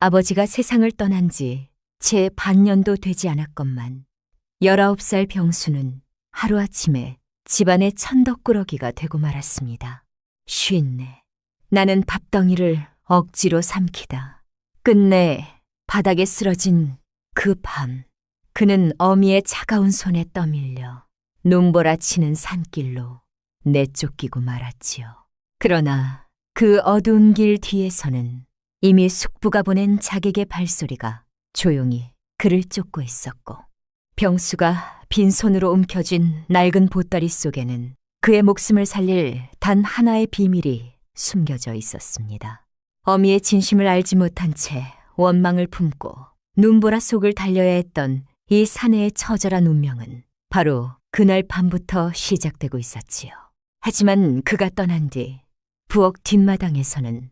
아버지가 세상을 떠난 지 채 반년도 되지 않았건만 19살 병수는 하루아침에 집안의 천덕꾸러기가 되고 말았습니다. 쉰내. 나는 밥덩이를 억지로 삼키다. 끝내 바닥에 쓰러진 그 밤, 그는 어미의 차가운 손에 떠밀려 눈보라치는 산길로 내쫓기고 말았지요. 그러나 그 어두운 길 뒤에서는 이미 숙부가 보낸 자객의 발소리가 조용히 그를 쫓고 있었고, 병수가 빈손으로 움켜쥔 낡은 보따리 속에는 그의 목숨을 살릴 단 하나의 비밀이 숨겨져 있었습니다. 어미의 진심을 알지 못한 채 원망을 품고 눈보라 속을 달려야 했던 이 사내의 처절한 운명은 바로 그날 밤부터 시작되고 있었지요. 하지만 그가 떠난 뒤 부엌 뒷마당에서는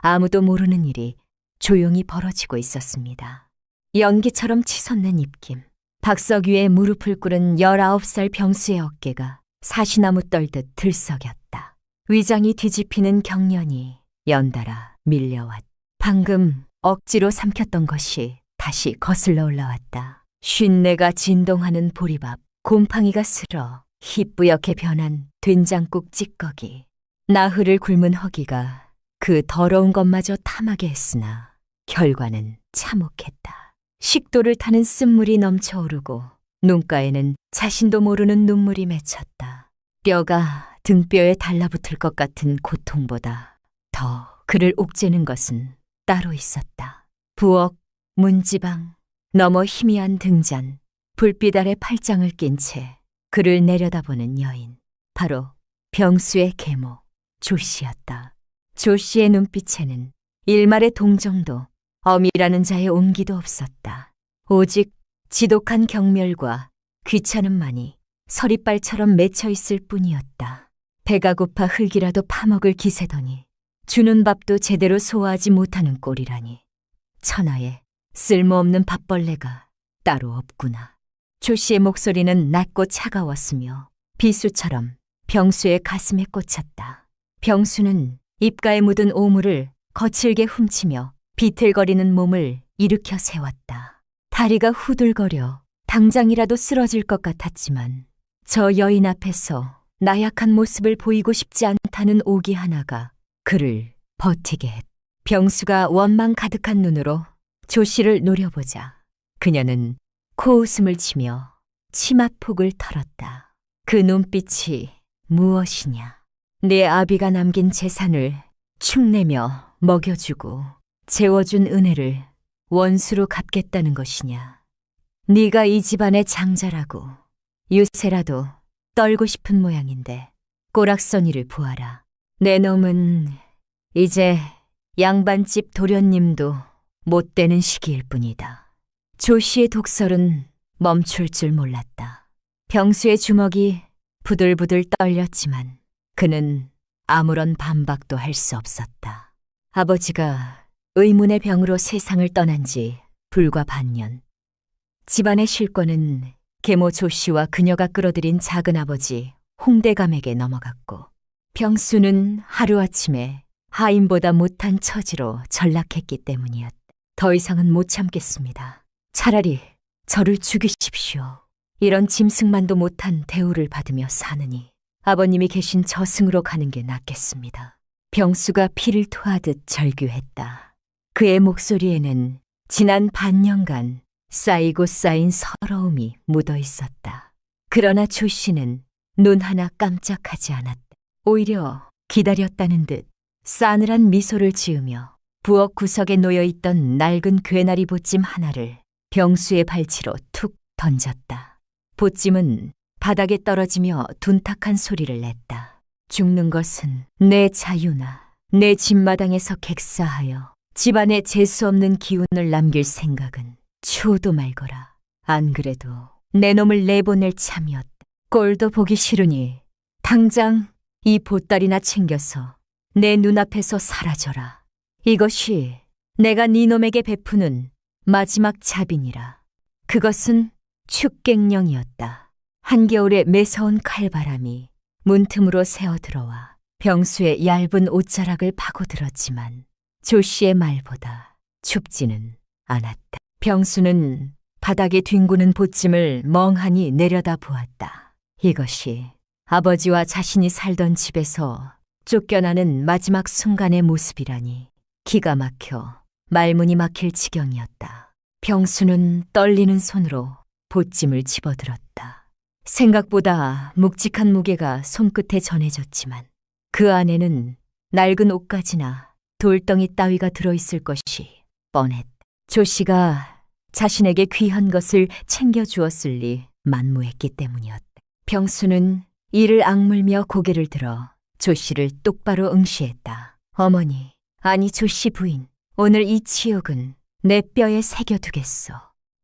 아무도 모르는 일이 조용히 벌어지고 있었습니다. 연기처럼 치솟는 입김, 박석 위에 무릎을 꿇은 19살 병수의 어깨가 사시나무 떨듯 들썩였다. 위장이 뒤집히는 경련이 연달아 밀려왔다. 방금 억지로 삼켰던 것이 다시 거슬러 올라왔다. 쉰내가 진동하는 보리밥, 곰팡이가 슬어 희뿌옇게 변한 된장국 찌꺼기, 나흘을 굶은 허기가 그 더러운 것마저 탐하게 했으나 결과는 참혹했다. 식도를 타는 쓴물이 넘쳐오르고 눈가에는 자신도 모르는 눈물이 맺혔다. 뼈가 등뼈에 달라붙을 것 같은 고통보다 더 그를 옥죄는 것은 따로 있었다. 부엌, 문지방, 너머 희미한 등잔, 불빛 아래 팔짱을 낀 채 그를 내려다보는 여인, 바로 병수의 계모 조씨였다. 조씨의 눈빛에는 일말의 동정도, 어미라는 자의 온기도 없었다. 오직 지독한 경멸과 귀찮음만이 서리발처럼 맺혀있을 뿐이었다. 배가 고파 흙이라도 파먹을 기세더니 주는 밥도 제대로 소화하지 못하는 꼴이라니. 천하에 쓸모없는 밥벌레가 따로 없구나. 조씨의 목소리는 낮고 차가웠으며 비수처럼 병수의 가슴에 꽂혔다. 병수는 입가에 묻은 오물을 거칠게 훔치며 비틀거리는 몸을 일으켜 세웠다. 다리가 후들거려 당장이라도 쓰러질 것 같았지만 저 여인 앞에서 나약한 모습을 보이고 싶지 않다는 오기 하나가 그를 버티게 했다. 병수가 원망 가득한 눈으로 조씨를 노려보자 그녀는 코웃음을 치며 치맛폭을 털었다. 그 눈빛이 무엇이냐? 내 아비가 남긴 재산을 축내며 먹여주고 재워준 은혜를 원수로 갚겠다는 것이냐? 네가 이 집안의 장자라고 유세라도 떨고 싶은 모양인데 꼬락서니를 보아라. 내 놈은 이제 양반집 도련님도 못 되는 시기일 뿐이다. 조씨의 독설은 멈출 줄 몰랐다. 병수의 주먹이 부들부들 떨렸지만 그는 아무런 반박도 할 수 없었다. 아버지가 의문의 병으로 세상을 떠난 지 불과 반년. 집안의 실권은 계모 조씨와 그녀가 끌어들인 작은아버지 홍대감에게 넘어갔고, 병수는 하루아침에 하인보다 못한 처지로 전락했기 때문이었다. 더 이상은 못 참겠습니다. 차라리 저를 죽이십시오. 이런 짐승만도 못한 대우를 받으며 사느니 아버님이 계신 저승으로 가는 게 낫겠습니다. 병수가 피를 토하듯 절규했다. 그의 목소리에는 지난 반년간 쌓이고 쌓인 서러움이 묻어 있었다. 그러나 조씨는 눈 하나 깜짝하지 않았다. 오히려 기다렸다는 듯 싸늘한 미소를 지으며 부엌 구석에 놓여있던 낡은 괴나리 보찜 하나를 병수의 발치로 툭 던졌다. 보찜은 바닥에 떨어지며 둔탁한 소리를 냈다. 죽는 것은 내 자유나 내 집마당에서 객사하여 집안에 재수없는 기운을 남길 생각은 추호도 말거라. 안 그래도 내 놈을 내보낼 참이었다. 꼴도 보기 싫으니 당장 이 보따리나 챙겨서 내 눈앞에서 사라져라. 이것이 내가 네 놈에게 베푸는 마지막 자비니라. 그것은 축갱령이었다. 한겨울의 매서운 칼바람이 문틈으로 새어들어와 병수의 얇은 옷자락을 파고들었지만 조씨의 말보다 춥지는 않았다. 병수는 바닥에 뒹구는 보찜을 멍하니 내려다 보았다. 이것이 아버지와 자신이 살던 집에서 쫓겨나는 마지막 순간의 모습이라니 기가 막혀 말문이 막힐 지경이었다. 병수는 떨리는 손으로 보찜을 집어들었다. 생각보다 묵직한 무게가 손끝에 전해졌지만 그 안에는 낡은 옷가지나 돌덩이 따위가 들어있을 것이 뻔했다. 조 씨가 자신에게 귀한 것을 챙겨주었을 리 만무했기 때문이었다. 병수는 이를 악물며 고개를 들어 조 씨를 똑바로 응시했다. 어머니, 아니 조 씨 부인, 오늘 이 치욕은 내 뼈에 새겨두겠소.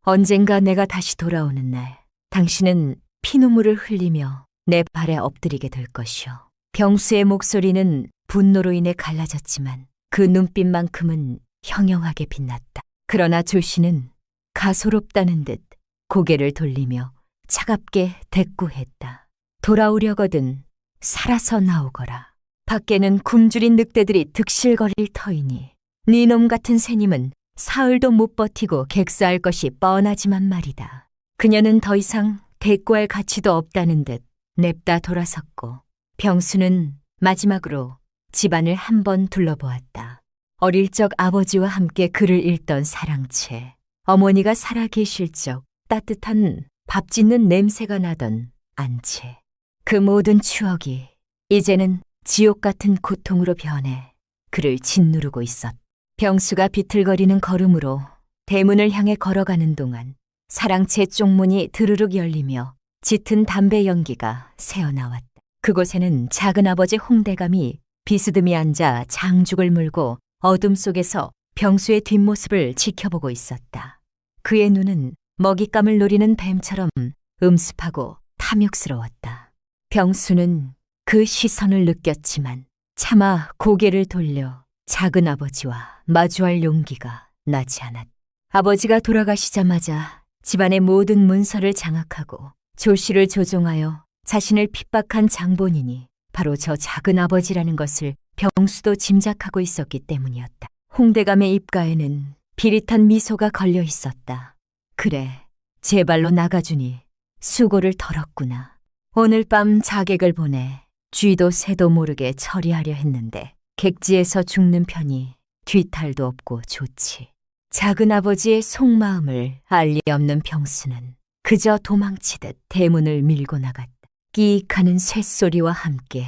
언젠가 내가 다시 돌아오는 날 당신은 피눈물을 흘리며 내 발에 엎드리게 될 것이오. 병수의 목소리는 분노로 인해 갈라졌지만 그 눈빛만큼은 형형하게 빛났다. 그러나 조 씨는 가소롭다는 듯 고개를 돌리며 차갑게 대꾸했다. 돌아오려거든 살아서 나오거라. 밖에는 굶주린 늑대들이 득실거릴 터이니 네 놈 같은 새님은 사흘도 못 버티고 객사할 것이 뻔하지만 말이다. 그녀는 더 이상 대꾸할 가치도 없다는 듯 냅다 돌아섰고 병수는 마지막으로 집안을 한번 둘러보았다. 어릴 적 아버지와 함께 글을 읽던 사랑채, 어머니가 살아계실 적 따뜻한 밥 짓는 냄새가 나던 안채, 그 모든 추억이 이제는 지옥 같은 고통으로 변해 그를 짓누르고 있었다. 병수가 비틀거리는 걸음으로 대문을 향해 걸어가는 동안 사랑채 쪽문이 드르륵 열리며 짙은 담배 연기가 새어나왔다. 그곳에는 작은아버지 홍대감이 비스듬히 앉아 장죽을 물고 어둠 속에서 병수의 뒷모습을 지켜보고 있었다. 그의 눈은 먹잇감을 노리는 뱀처럼 음습하고 탐욕스러웠다. 병수는 그 시선을 느꼈지만 차마 고개를 돌려 작은아버지와 마주할 용기가 나지 않았다. 아버지가 돌아가시자마자 집안의 모든 문서를 장악하고 조씨를 조종하여 자신을 핍박한 장본인이 바로 저 작은아버지라는 것을 병수도 짐작하고 있었기 때문이었다. 홍대감의 입가에는 비릿한 미소가 걸려 있었다. 그래, 제발로 나가주니 수고를 덜었구나. 오늘 밤 자객을 보내 쥐도 새도 모르게 처리하려 했는데 객지에서 죽는 편이 뒤탈도 없고 좋지. 작은아버지의 속마음을 알 리 없는 병수는 그저 도망치듯 대문을 밀고 나갔다. 끼익하는 쇳소리와 함께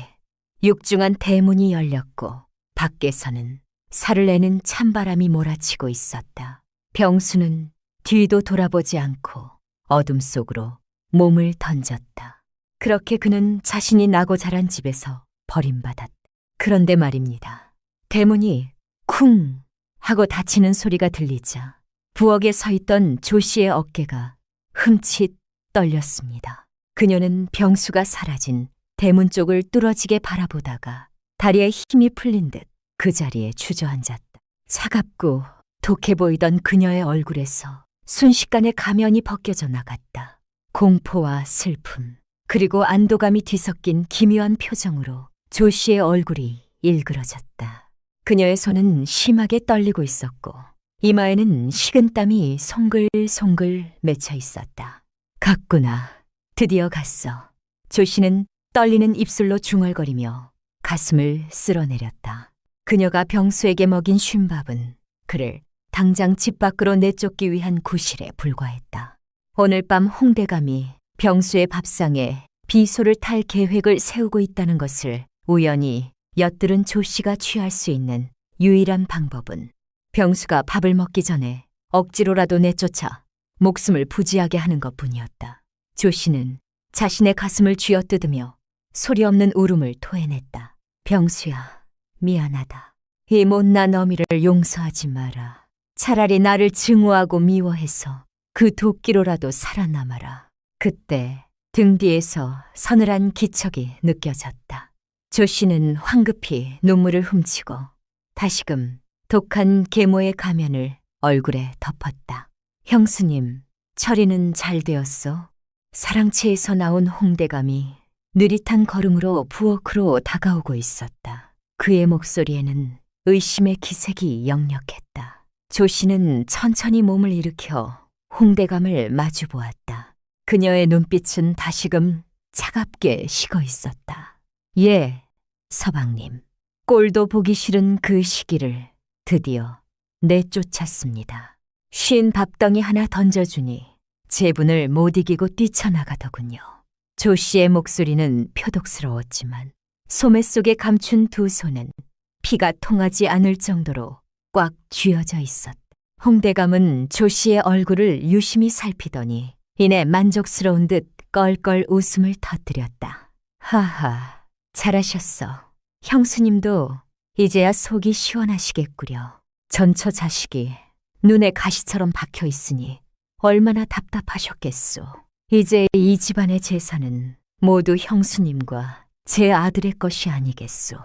육중한 대문이 열렸고 밖에서는 살을 내는 찬바람이 몰아치고 있었다. 병수는 뒤도 돌아보지 않고 어둠 속으로 몸을 던졌다. 그렇게 그는 자신이 나고 자란 집에서 버림받았다. 그런데 말입니다. 대문이 쿵 하고 닫히는 소리가 들리자 부엌에 서 있던 조 씨의 어깨가 흠칫 떨렸습니다. 그녀는 병수가 사라진 대문 쪽을 뚫어지게 바라보다가 다리에 힘이 풀린 듯 그 자리에 주저앉았다. 차갑고 독해 보이던 그녀의 얼굴에서 순식간에 가면이 벗겨져 나갔다. 공포와 슬픔, 그리고 안도감이 뒤섞인 기묘한 표정으로 조 씨의 얼굴이 일그러졌다. 그녀의 손은 심하게 떨리고 있었고 이마에는 식은땀이 송글송글 맺혀 있었다. 갔구나. 드디어 갔어. 조 씨는 떨리는 입술로 중얼거리며 가슴을 쓸어내렸다. 그녀가 병수에게 먹인 쉰밥은 그를 당장 집 밖으로 내쫓기 위한 구실에 불과했다. 오늘 밤 홍대감이 병수의 밥상에 비소를 탈 계획을 세우고 있다는 것을 우연히 엿들은 조 씨가 취할 수 있는 유일한 방법은 병수가 밥을 먹기 전에 억지로라도 내쫓아 목숨을 부지하게 하는 것뿐이었다. 조 씨는 자신의 가슴을 쥐어뜯으며 소리 없는 울음을 토해냈다. 병수야, 미안하다. 이 못난 어미를 용서하지 마라. 차라리 나를 증오하고 미워해서 그 도끼로라도 살아남아라. 그때 등 뒤에서 서늘한 기척이 느껴졌다. 조 씨는 황급히 눈물을 훔치고 다시금 독한 계모의 가면을 얼굴에 덮었다. 형수님, 처리는 잘 되었소? 사랑채에서 나온 홍대감이 느릿한 걸음으로 부엌으로 다가오고 있었다. 그의 목소리에는 의심의 기색이 역력했다. 조 씨는 천천히 몸을 일으켜 홍대감을 마주 보았다. 그녀의 눈빛은 다시금 차갑게 식어 있었다. 예, 서방님. 꼴도 보기 싫은 그 시기를 드디어 내쫓았습니다. 쉰 밥덩이 하나 던져주니 제분을 못 이기고 뛰쳐나가더군요. 조 씨의 목소리는 표독스러웠지만 소매 속에 감춘 두 손은 피가 통하지 않을 정도로 꽉 쥐어져 있었다. 홍대감은 조 씨의 얼굴을 유심히 살피더니 이내 만족스러운 듯 껄껄 웃음을 터뜨렸다. 하하, 잘하셨어. 형수님도 이제야 속이 시원하시겠구려. 전처 자식이 눈에 가시처럼 박혀 있으니 얼마나 답답하셨겠소. 이제 이 집안의 재산은 모두 형수님과 제 아들의 것이 아니겠소.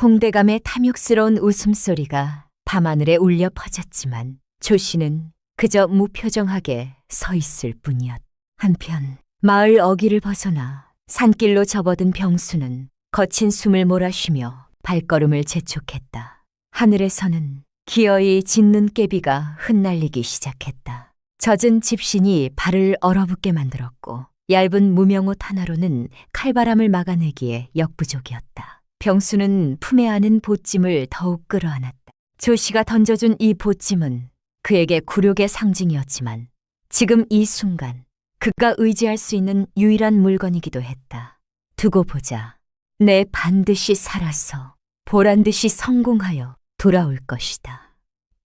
홍대감의 탐욕스러운 웃음소리가 밤하늘에 울려 퍼졌지만 조 씨는 그저 무표정하게 서 있을 뿐이었다. 한편 마을 어귀를 벗어나 산길로 접어든 병수는 거친 숨을 몰아쉬며 발걸음을 재촉했다. 하늘에서는 기어이 짖는 깨비가 흩날리기 시작했다. 젖은 집신이 발을 얼어붙게 만들었고 얇은 무명옷 하나로는 칼바람을 막아내기에 역부족이었다. 병수는 품에 안은 보찜을 더욱 끌어안았다. 조 씨가 던져준 이 보찜은 그에게 굴욕의 상징이었지만 지금 이 순간 그가 의지할 수 있는 유일한 물건이기도 했다. 두고 보자. 내 반드시 살아서 보란듯이 성공하여 돌아올 것이다.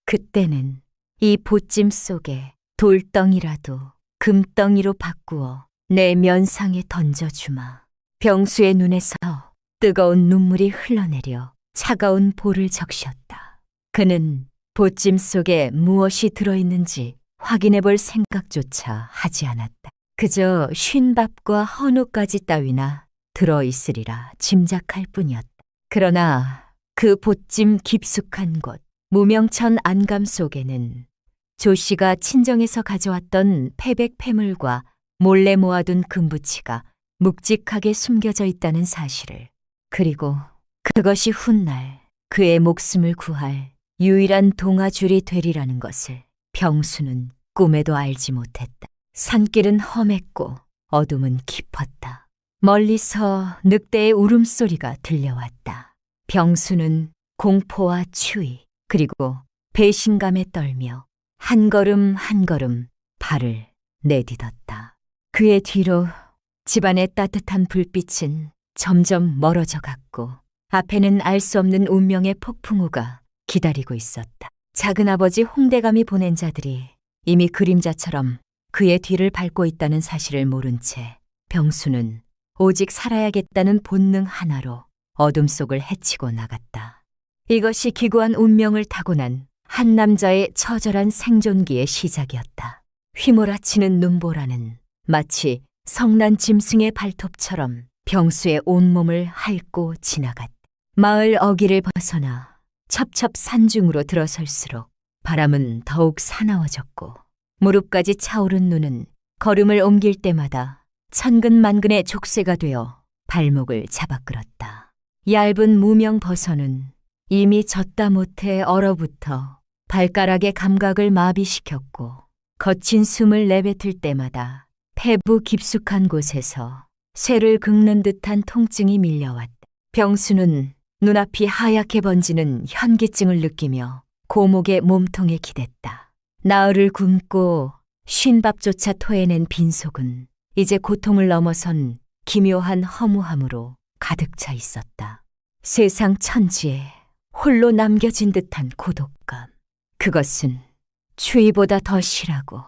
그때는 이 보찜 속에 돌덩이라도 금덩이로 바꾸어 내 면상에 던져주마. 병수의 눈에서 뜨거운 눈물이 흘러내려 차가운 볼을 적셨다. 그는 보찜 속에 무엇이 들어있는지 확인해 볼 생각조차 하지 않았다. 그저 쉰밥과 헌옷까지 따위나 들어있으리라 짐작할 뿐이었다. 그러나 그 보찜 깊숙한 곳, 무명천 안감 속에는 조 씨가 친정에서 가져왔던 패백 패물과 몰래 모아둔 금부치가 묵직하게 숨겨져 있다는 사실을, 그리고 그것이 훗날 그의 목숨을 구할 유일한 동아줄이 되리라는 것을 병수는 꿈에도 알지 못했다. 산길은 험했고 어둠은 깊었다. 멀리서 늑대의 울음소리가 들려왔다. 병수는 공포와 추위 그리고 배신감에 떨며 한 걸음 한 걸음 발을 내딛었다. 그의 뒤로 집안의 따뜻한 불빛은 점점 멀어져 갔고 앞에는 알 수 없는 운명의 폭풍우가 기다리고 있었다. 작은아버지 홍대감이 보낸 자들이 이미 그림자처럼 그의 뒤를 밟고 있다는 사실을 모른 채 병수는 오직 살아야겠다는 본능 하나로 어둠 속을 헤치고 나갔다. 이것이 기구한 운명을 타고난 한 남자의 처절한 생존기의 시작이었다. 휘몰아치는 눈보라는 마치 성난 짐승의 발톱처럼 병수의 온몸을 핥고 지나갔다. 마을 어귀를 벗어나 첩첩 산중으로 들어설수록 바람은 더욱 사나워졌고 무릎까지 차오른 눈은 걸음을 옮길 때마다 천근만근의 족쇄가 되어 발목을 잡아끌었다. 얇은 무명 버선은 이미 젖다 못해 얼어붙어 발가락의 감각을 마비시켰고 거친 숨을 내뱉을 때마다 폐부 깊숙한 곳에서 쇠를 긁는 듯한 통증이 밀려왔다. 병수는 눈앞이 하얗게 번지는 현기증을 느끼며 고목의 몸통에 기댔다. 나흘을 굶고 쉰밥조차 토해낸 빈속은 이제 고통을 넘어선 기묘한 허무함으로 가득 차 있었다. 세상 천지에 홀로 남겨진 듯한 고독감. 그것은 추위보다 더 실하고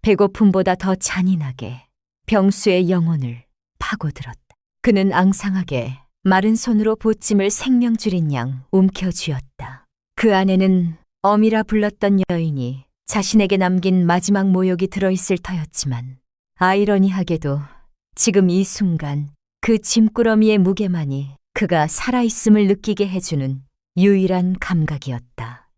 배고픔보다 더 잔인하게 병수의 영혼을 파고들었다. 그는 앙상하게 마른 손으로 보찜을 생명줄인 양 움켜쥐었다. 그 안에는 어미라 불렀던 여인이 자신에게 남긴 마지막 모욕이 들어있을 터였지만 아이러니하게도 지금 이 순간 그 짐꾸러미의 무게만이 그가 살아있음을 느끼게 해주는 유일한 감각이었다.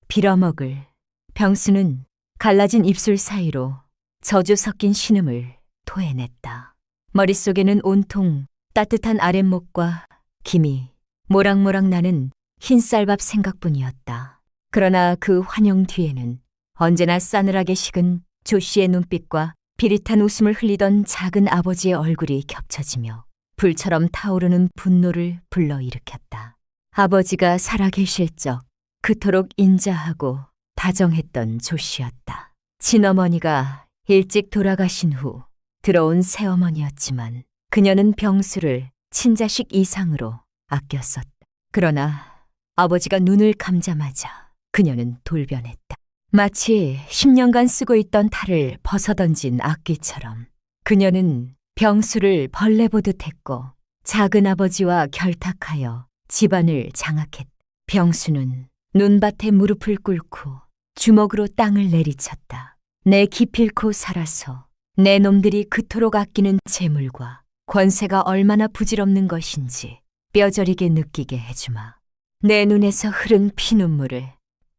빌어먹을 병수는 갈라진 입술 사이로 저주 섞인 신음을 토해냈다. 머릿속에는 온통 따뜻한 아랫목과 김이 모락모락 나는 흰쌀밥 생각뿐이었다. 그러나 그 환영 뒤에는 언제나 싸늘하게 식은 조 씨의 눈빛과 비릿한 웃음을 흘리던 작은 아버지의 얼굴이 겹쳐지며 불처럼 타오르는 분노를 불러일으켰다. 아버지가 살아계실 적 그토록 인자하고 다정했던 조 씨였다. 친어머니가 일찍 돌아가신 후 들어온 새어머니였지만 그녀는 병수를 친자식 이상으로 아꼈었다. 그러나 아버지가 눈을 감자마자 그녀는 돌변했다. 마치 10년간 쓰고 있던 탈을 벗어던진 악기처럼 그녀는 병수를 벌레 보듯 했고 작은 아버지와 결탁하여 집안을 장악했다. 병수는 눈밭에 무릎을 꿇고 주먹으로 땅을 내리쳤다. 내 기필코 살아서 내 놈들이 그토록 아끼는 재물과 권세가 얼마나 부질없는 것인지 뼈저리게 느끼게 해주마. 내 눈에서 흐른 피눈물을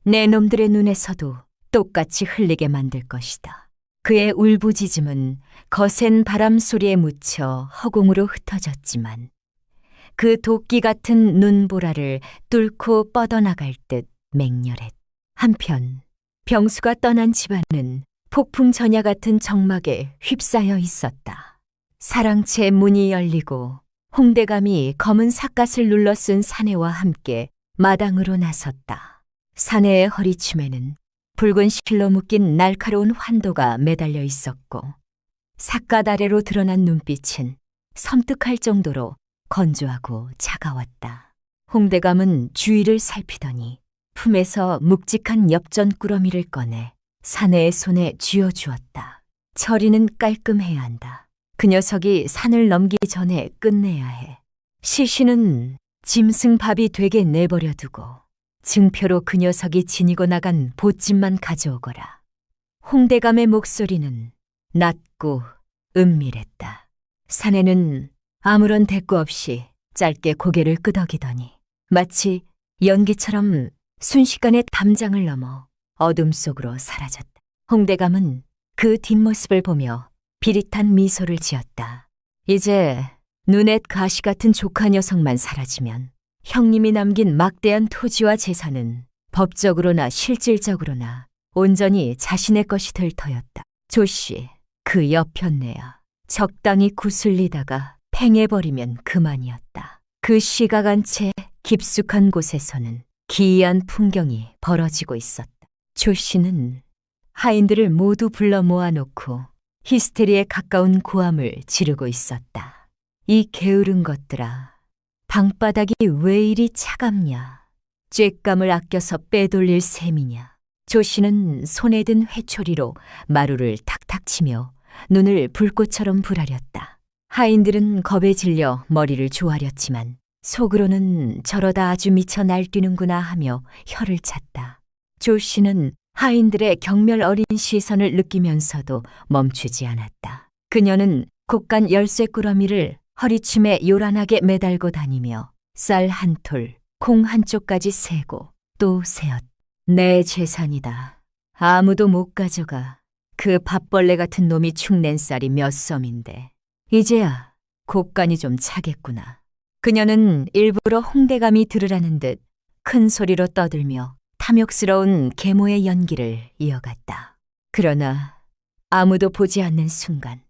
내 놈들의 눈에서도 똑같이 흘리게 만들 것이다. 그의 울부짖음은 거센 바람 소리에 묻혀 허공으로 흩어졌지만 그 도끼 같은 눈보라를 뚫고 뻗어나갈 듯 맹렬했다. 한편 병수가 떠난 집안은 폭풍 전야 같은 적막에 휩싸여 있었다. 사랑채 문이 열리고 홍대감이 검은 삿갓을 눌러 쓴 사내와 함께 마당으로 나섰다. 사내의 허리춤에는 붉은 실로 묶인 날카로운 환도가 매달려 있었고 삿갓 아래로 드러난 눈빛은 섬뜩할 정도로 건조하고 차가웠다. 홍대감은 주위를 살피더니 품에서 묵직한 엽전 꾸러미를 꺼내 사내의 손에 쥐어주었다. 처리는 깔끔해야 한다. 그 녀석이 산을 넘기기 전에 끝내야 해. 시신은 짐승밥이 되게 내버려 두고 증표로 그 녀석이 지니고 나간 보찜만 가져오거라. 홍대감의 목소리는 낮고 은밀했다. 사내는 아무런 대꾸 없이 짧게 고개를 끄덕이더니 마치 연기처럼 순식간에 담장을 넘어 어둠 속으로 사라졌다. 홍대감은 그 뒷모습을 보며 비릿한 미소를 지었다. 이제 눈엣 가시 같은 조카 녀석만 사라지면 형님이 남긴 막대한 토지와 재산은 법적으로나 실질적으로나 온전히 자신의 것이 될 터였다. 조씨, 그 여편네야. 적당히 구슬리다가 팽해버리면 그만이었다. 그 시가 간 채 깊숙한 곳에서는 기이한 풍경이 벌어지고 있었다. 조씨는 하인들을 모두 불러 모아놓고 히스테리에 가까운 고함을 지르고 있었다. 이 게으른 것들아, 방바닥이 왜 이리 차갑냐? 쬐감을 아껴서 빼돌릴 셈이냐? 조씨는 손에 든 회초리로 마루를 탁탁 치며 눈을 불꽃처럼 불하렸다. 하인들은 겁에 질려 머리를 조아렸지만 속으로는 저러다 아주 미쳐 날뛰는구나 하며 혀를 찼다. 조씨는 하인들의 경멸 어린 시선을 느끼면서도 멈추지 않았다. 그녀는 곶간 열쇠꾸러미를 허리춤에 요란하게 매달고 다니며 쌀 한 톨, 콩 한 쪽까지 세고 또 세었다. 내 재산이다. 아무도 못 가져가. 그 밥벌레 같은 놈이 축낸 쌀이 몇 섬인데 이제야 곶간이 좀 차겠구나. 그녀는 일부러 홍대감이 들으라는 듯 큰 소리로 떠들며 탐욕스러운 계모의 연기를 이어갔다. 그러나 아무도 보지 않는 순간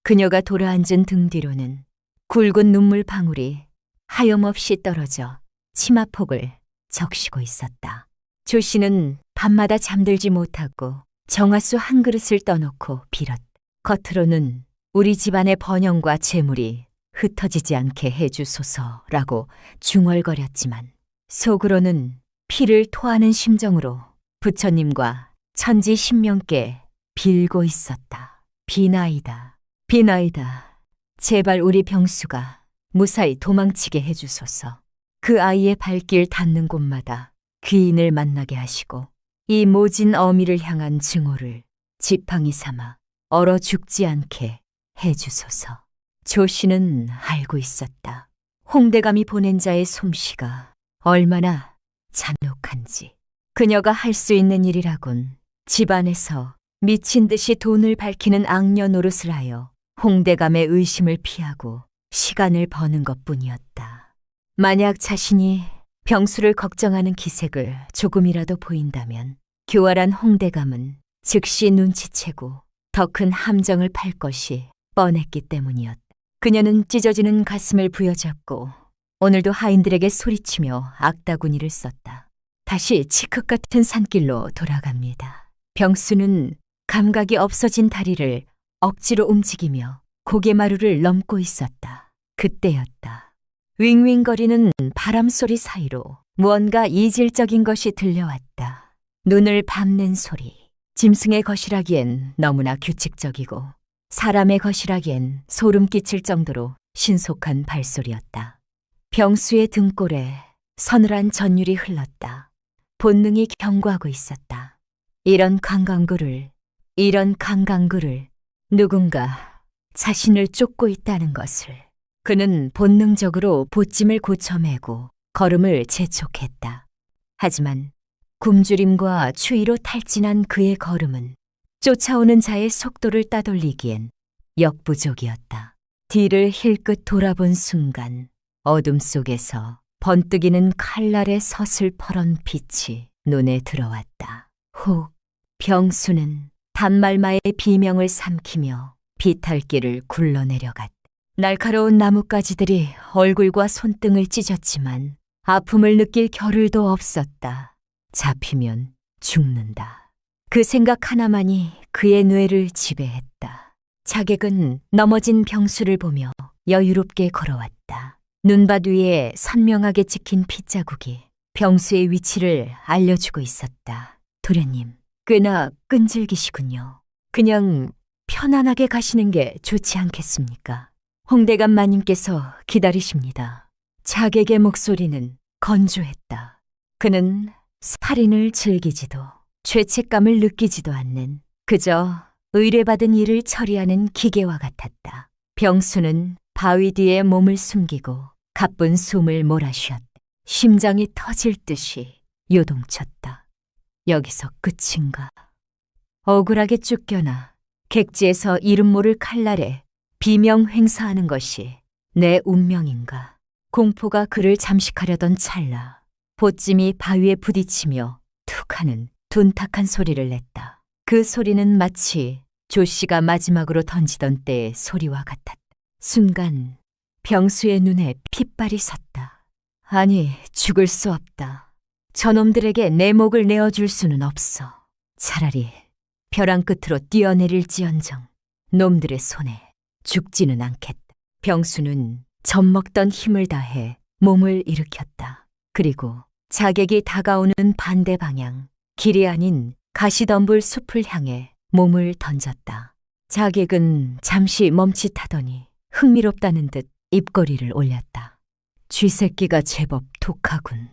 그녀가 돌아앉은 등 뒤로는 굵은 눈물 방울이 하염없이 떨어져 치마폭을 적시고 있었다. 조씨는 밤마다 잠들지 못하고 정화수 한 그릇을 떠놓고 빌었다. 겉으로는 우리 집안의 번영과 재물이 흩어지지 않게 해주소서라고 중얼거렸지만 속으로는 피를 토하는 심정으로 부처님과 천지 신명께 빌고 있었다. 비나이다. 비나이다. 제발 우리 병수가 무사히 도망치게 해주소서. 그 아이의 발길 닿는 곳마다 귀인을 만나게 하시고 이 모진 어미를 향한 증오를 지팡이 삼아 얼어 죽지 않게 해주소서. 조씨는 알고 있었다. 홍대감이 보낸 자의 솜씨가 얼마나 잔혹한지. 그녀가 할 수 있는 일이라곤 집안에서 미친 듯이 돈을 밝히는 악녀 노릇을 하여 홍대감의 의심을 피하고 시간을 버는 것뿐이었다. 만약 자신이 병수를 걱정하는 기색을 조금이라도 보인다면 교활한 홍대감은 즉시 눈치채고 더 큰 함정을 팔 것이 뻔했기 때문이었다. 그녀는 찢어지는 가슴을 부여잡고 오늘도 하인들에게 소리치며 악다구니를 썼다. 다시 치크 같은 산길로 돌아갑니다. 병수는 감각이 없어진 다리를 억지로 움직이며 고개마루를 넘고 있었다. 그때였다. 윙윙거리는 바람 소리 사이로 무언가 이질적인 것이 들려왔다. 눈을 밟는 소리. 짐승의 것이라기엔 너무나 규칙적이고 사람의 것이라기엔 소름 끼칠 정도로 신속한 발소리였다. 병수의 등골에 서늘한 전율이 흘렀다. 본능이 경고하고 있었다. 이런 강강구를 누군가 자신을 쫓고 있다는 것을. 그는 본능적으로 보찜을 고쳐매고 걸음을 재촉했다. 하지만 굶주림과 추위로 탈진한 그의 걸음은 쫓아오는 자의 속도를 따돌리기엔 역부족이었다. 뒤를 힐끗 돌아본 순간 어둠 속에서 번뜩이는 칼날의 서슬퍼런 빛이 눈에 들어왔다. 혹 병수는 단말마의 비명을 삼키며 비탈길을 굴러내려갔다. 날카로운 나뭇가지들이 얼굴과 손등을 찢었지만 아픔을 느낄 겨를도 없었다. 잡히면 죽는다. 그 생각 하나만이 그의 뇌를 지배했다. 자객은 넘어진 병수를 보며 여유롭게 걸어왔다. 눈밭 위에 선명하게 찍힌 핏자국이 병수의 위치를 알려주고 있었다. 도련님, 꽤나 끈질기시군요. 그냥 편안하게 가시는 게 좋지 않겠습니까? 홍대감 마님께서 기다리십니다. 자객의 목소리는 건조했다. 그는 살인을 즐기지도 죄책감을 느끼지도 않는 그저 의뢰받은 일을 처리하는 기계와 같았다. 병수는 바위 뒤에 몸을 숨기고 가쁜 숨을 몰아쉬었다. 심장이 터질 듯이 요동쳤다. 여기서 끝인가? 억울하게 쫓겨나 객지에서 이름 모를 칼날에 비명 행사하는 것이 내 운명인가? 공포가 그를 잠식하려던 찰나 보찜이 바위에 부딪히며 툭 하는 둔탁한 소리를 냈다. 그 소리는 마치 조씨가 마지막으로 던지던 때의 소리와 같았다. 순간 병수의 눈에 핏발이 섰다. 아니, 죽을 수 없다. 저놈들에게 내 목을 내어줄 수는 없어. 차라리 벼랑 끝으로 뛰어내릴지언정 놈들의 손에 죽지는 않겠다. 병수는 젖먹던 힘을 다해 몸을 일으켰다. 그리고 자객이 다가오는 반대 방향, 길이 아닌 가시덤불 숲을 향해 몸을 던졌다. 자객은 잠시 멈칫하더니 흥미롭다는 듯 입꼬리를 올렸다. 쥐새끼가 제법 독하군.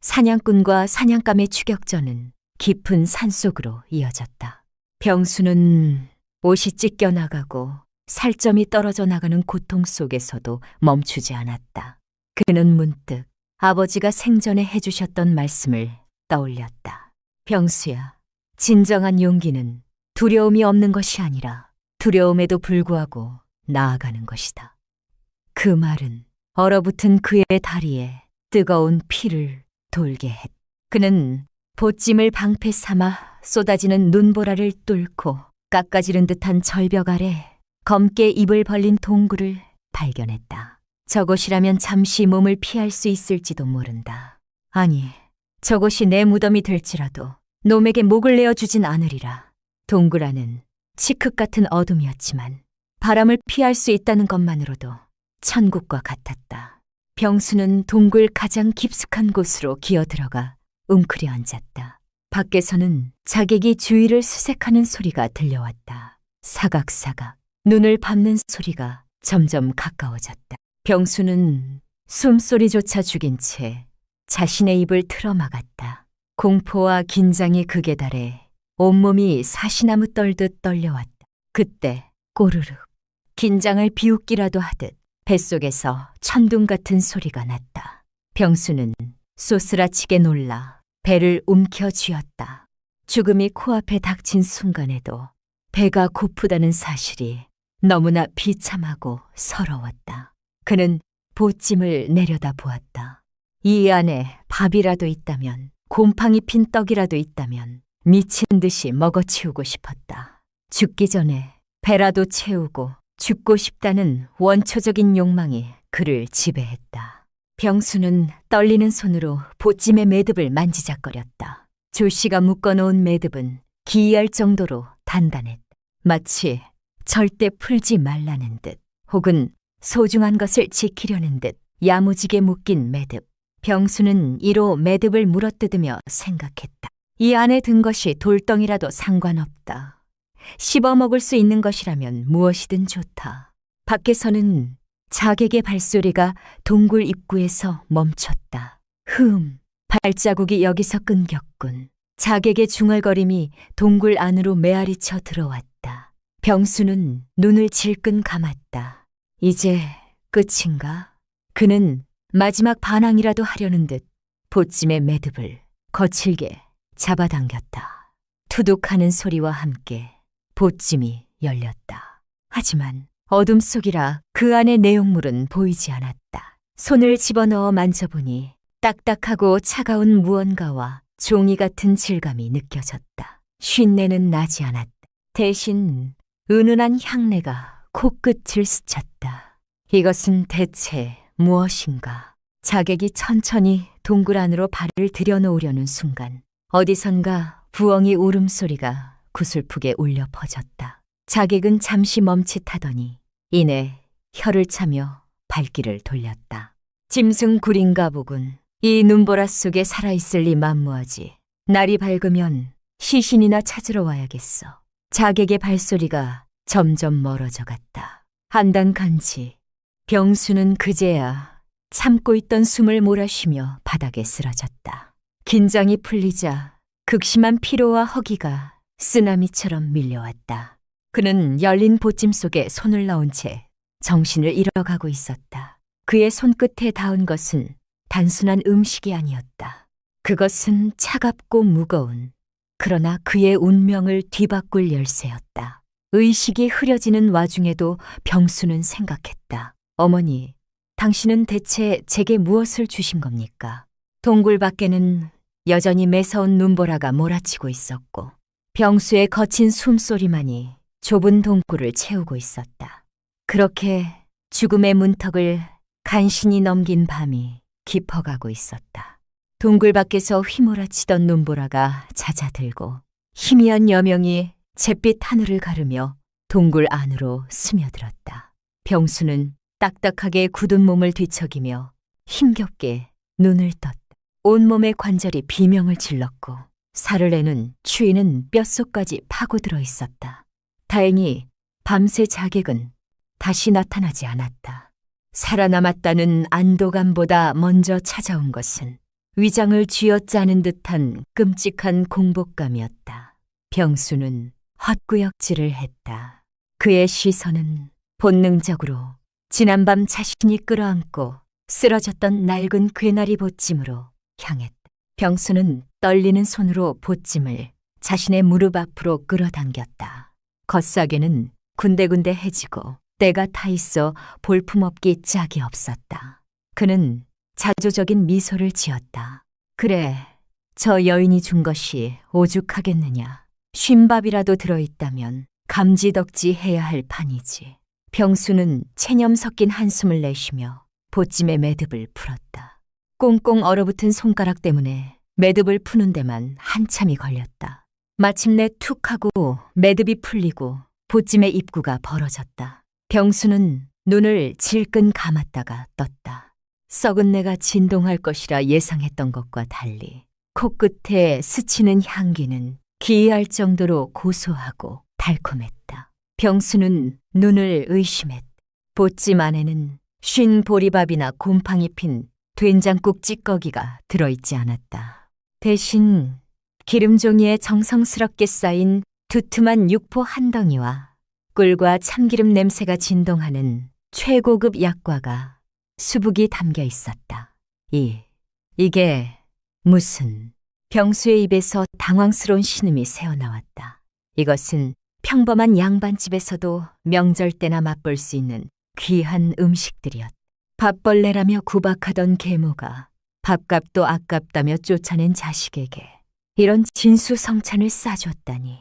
사냥꾼과 사냥감의 추격전은 깊은 산속으로 이어졌다. 병수는 옷이 찢겨나가고 살점이 떨어져 나가는 고통 속에서도 멈추지 않았다. 그는 문득 아버지가 생전에 해주셨던 말씀을 떠올렸다. 병수야, 진정한 용기는 두려움이 없는 것이 아니라 두려움에도 불구하고 나아가는 것이다. 그 말은 얼어붙은 그의 다리에 뜨거운 피를 돌게 했다. 그는 보찜을 방패 삼아 쏟아지는 눈보라를 뚫고 깎아지른 듯한 절벽 아래 검게 입을 벌린 동굴을 발견했다. 저곳이라면 잠시 몸을 피할 수 있을지도 모른다. 아니, 저곳이 내 무덤이 될지라도 놈에게 목을 내어주진 않으리라. 동굴 안은 치크 같은 어둠이었지만 바람을 피할 수 있다는 것만으로도 천국과 같았다. 병수는 동굴 가장 깊숙한 곳으로 기어들어가 웅크려 앉았다. 밖에서는 자객이 주위를 수색하는 소리가 들려왔다. 사각사각 눈을 밟는 소리가 점점 가까워졌다. 병수는 숨소리조차 죽인 채 자신의 입을 틀어막았다. 공포와 긴장이 극에 달해 온몸이 사시나무 떨듯 떨려왔다. 그때 꼬르륵 긴장을 비웃기라도 하듯 뱃속에서 천둥 같은 소리가 났다. 병수는 쏘스라치게 놀라 배를 움켜쥐었다. 죽음이 코앞에 닥친 순간에도 배가 고프다는 사실이 너무나 비참하고 서러웠다. 그는 보찜을 내려다보았다. 이 안에 밥이라도 있다면, 곰팡이 핀 떡이라도 있다면 미친 듯이 먹어치우고 싶었다. 죽기 전에 배라도 채우고 죽고 싶다는 원초적인 욕망이 그를 지배했다. 병수는 떨리는 손으로 보찜의 매듭을 만지작거렸다. 조씨가 묶어놓은 매듭은 기이할 정도로 단단했다. 마치 절대 풀지 말라는 듯, 혹은 소중한 것을 지키려는 듯 야무지게 묶인 매듭. 병수는 이로 매듭을 물어뜯으며 생각했다. 이 안에 든 것이 돌덩이라도 상관없다. 씹어먹을 수 있는 것이라면 무엇이든 좋다. 밖에서는 자객의 발소리가 동굴 입구에서 멈췄다. 발자국이 여기서 끊겼군. 자객의 중얼거림이 동굴 안으로 메아리쳐 들어왔다. 병수는 눈을 질끈 감았다. 이제 끝인가? 그는 마지막 반항이라도 하려는 듯 보찜의 매듭을 거칠게 잡아당겼다. 투둑하는 소리와 함께 보찜이 열렸다. 하지만 어둠 속이라 그 안의 내용물은 보이지 않았다. 손을 집어넣어 만져보니 딱딱하고 차가운 무언가와 종이 같은 질감이 느껴졌다. 쉰내는 나지 않았다. 대신 은은한 향내가 코끝을 스쳤다. 이것은 대체 무엇인가? 자객이 천천히 동굴 안으로 발을 들여놓으려는 순간 어디선가 부엉이 울음소리가 구슬프게 울려 퍼졌다. 자객은 잠시 멈칫하더니 이내 혀를 차며 발길을 돌렸다. 짐승 굴인가 보군. 이 눈보라 속에 살아있을 리 만무하지. 날이 밝으면 시신이나 찾으러 와야겠어. 자객의 발소리가 점점 멀어져 갔다. 한단 간지 병수는 그제야 참고 있던 숨을 몰아쉬며 바닥에 쓰러졌다. 긴장이 풀리자 극심한 피로와 허기가 쓰나미처럼 밀려왔다. 그는 열린 보찜 속에 손을 넣은 채 정신을 잃어가고 있었다. 그의 손끝에 닿은 것은 단순한 음식이 아니었다. 그것은 차갑고 무거운, 그러나 그의 운명을 뒤바꿀 열쇠였다. 의식이 흐려지는 와중에도 병수는 생각했다. 어머니, 당신은 대체 제게 무엇을 주신 겁니까? 동굴 밖에는 여전히 매서운 눈보라가 몰아치고 있었고 병수의 거친 숨소리만이 좁은 동굴을 채우고 있었다. 그렇게 죽음의 문턱을 간신히 넘긴 밤이 깊어가고 있었다. 동굴 밖에서 휘몰아치던 눈보라가 잦아들고 희미한 여명이 잿빛 하늘을 가르며 동굴 안으로 스며들었다. 병수는 딱딱하게 굳은 몸을 뒤척이며 힘겹게 눈을 떴다. 온몸의 관절이 비명을 질렀고 살을 내는 추위는 뼛속까지 파고들어 있었다. 다행히 밤새 자객은 다시 나타나지 않았다. 살아남았다는 안도감보다 먼저 찾아온 것은 위장을 쥐어짜는 듯한 끔찍한 공복감이었다. 병수는 헛구역질을 했다. 그의 시선은 본능적으로 지난밤 자신이 끌어안고 쓰러졌던 낡은 괴나리 보찜으로 향했다. 병수는 떨리는 손으로 보찜을 자신의 무릎 앞으로 끌어당겼다. 겉싸개는 군데군데 해지고 때가 타 있어 볼품없기 짝이 없었다. 그는 자조적인 미소를 지었다. 그래, 저 여인이 준 것이 오죽하겠느냐. 쉰밥이라도 들어있다면 감지덕지 해야 할 판이지. 병수는 체념 섞인 한숨을 내쉬며 보찜의 매듭을 풀었다. 꽁꽁 얼어붙은 손가락 때문에 매듭을 푸는 데만 한참이 걸렸다. 마침내 툭 하고 매듭이 풀리고 보찜의 입구가 벌어졌다. 병수는 눈을 질끈 감았다가 떴다. 썩은 내가 진동할 것이라 예상했던 것과 달리 코끝에 스치는 향기는 기이할 정도로 고소하고 달콤했다. 병수는 눈을 의심했다. 보찜 안에는 쉰 보리밥이나 곰팡이 핀 된장국 찌꺼기가 들어있지 않았다. 대신 기름종이에 정성스럽게 쌓인 두툼한 육포 한 덩이와 꿀과 참기름 냄새가 진동하는 최고급 약과가 수북이 담겨 있었다. 이게 무슨... 병수의 입에서 당황스러운 신음이 새어나왔다. 이것은 평범한 양반집에서도 명절 때나 맛볼 수 있는 귀한 음식들이었다. 밥벌레라며 구박하던 계모가 밥값도 아깝다며 쫓아낸 자식에게 이런 진수성찬을 싸줬다니.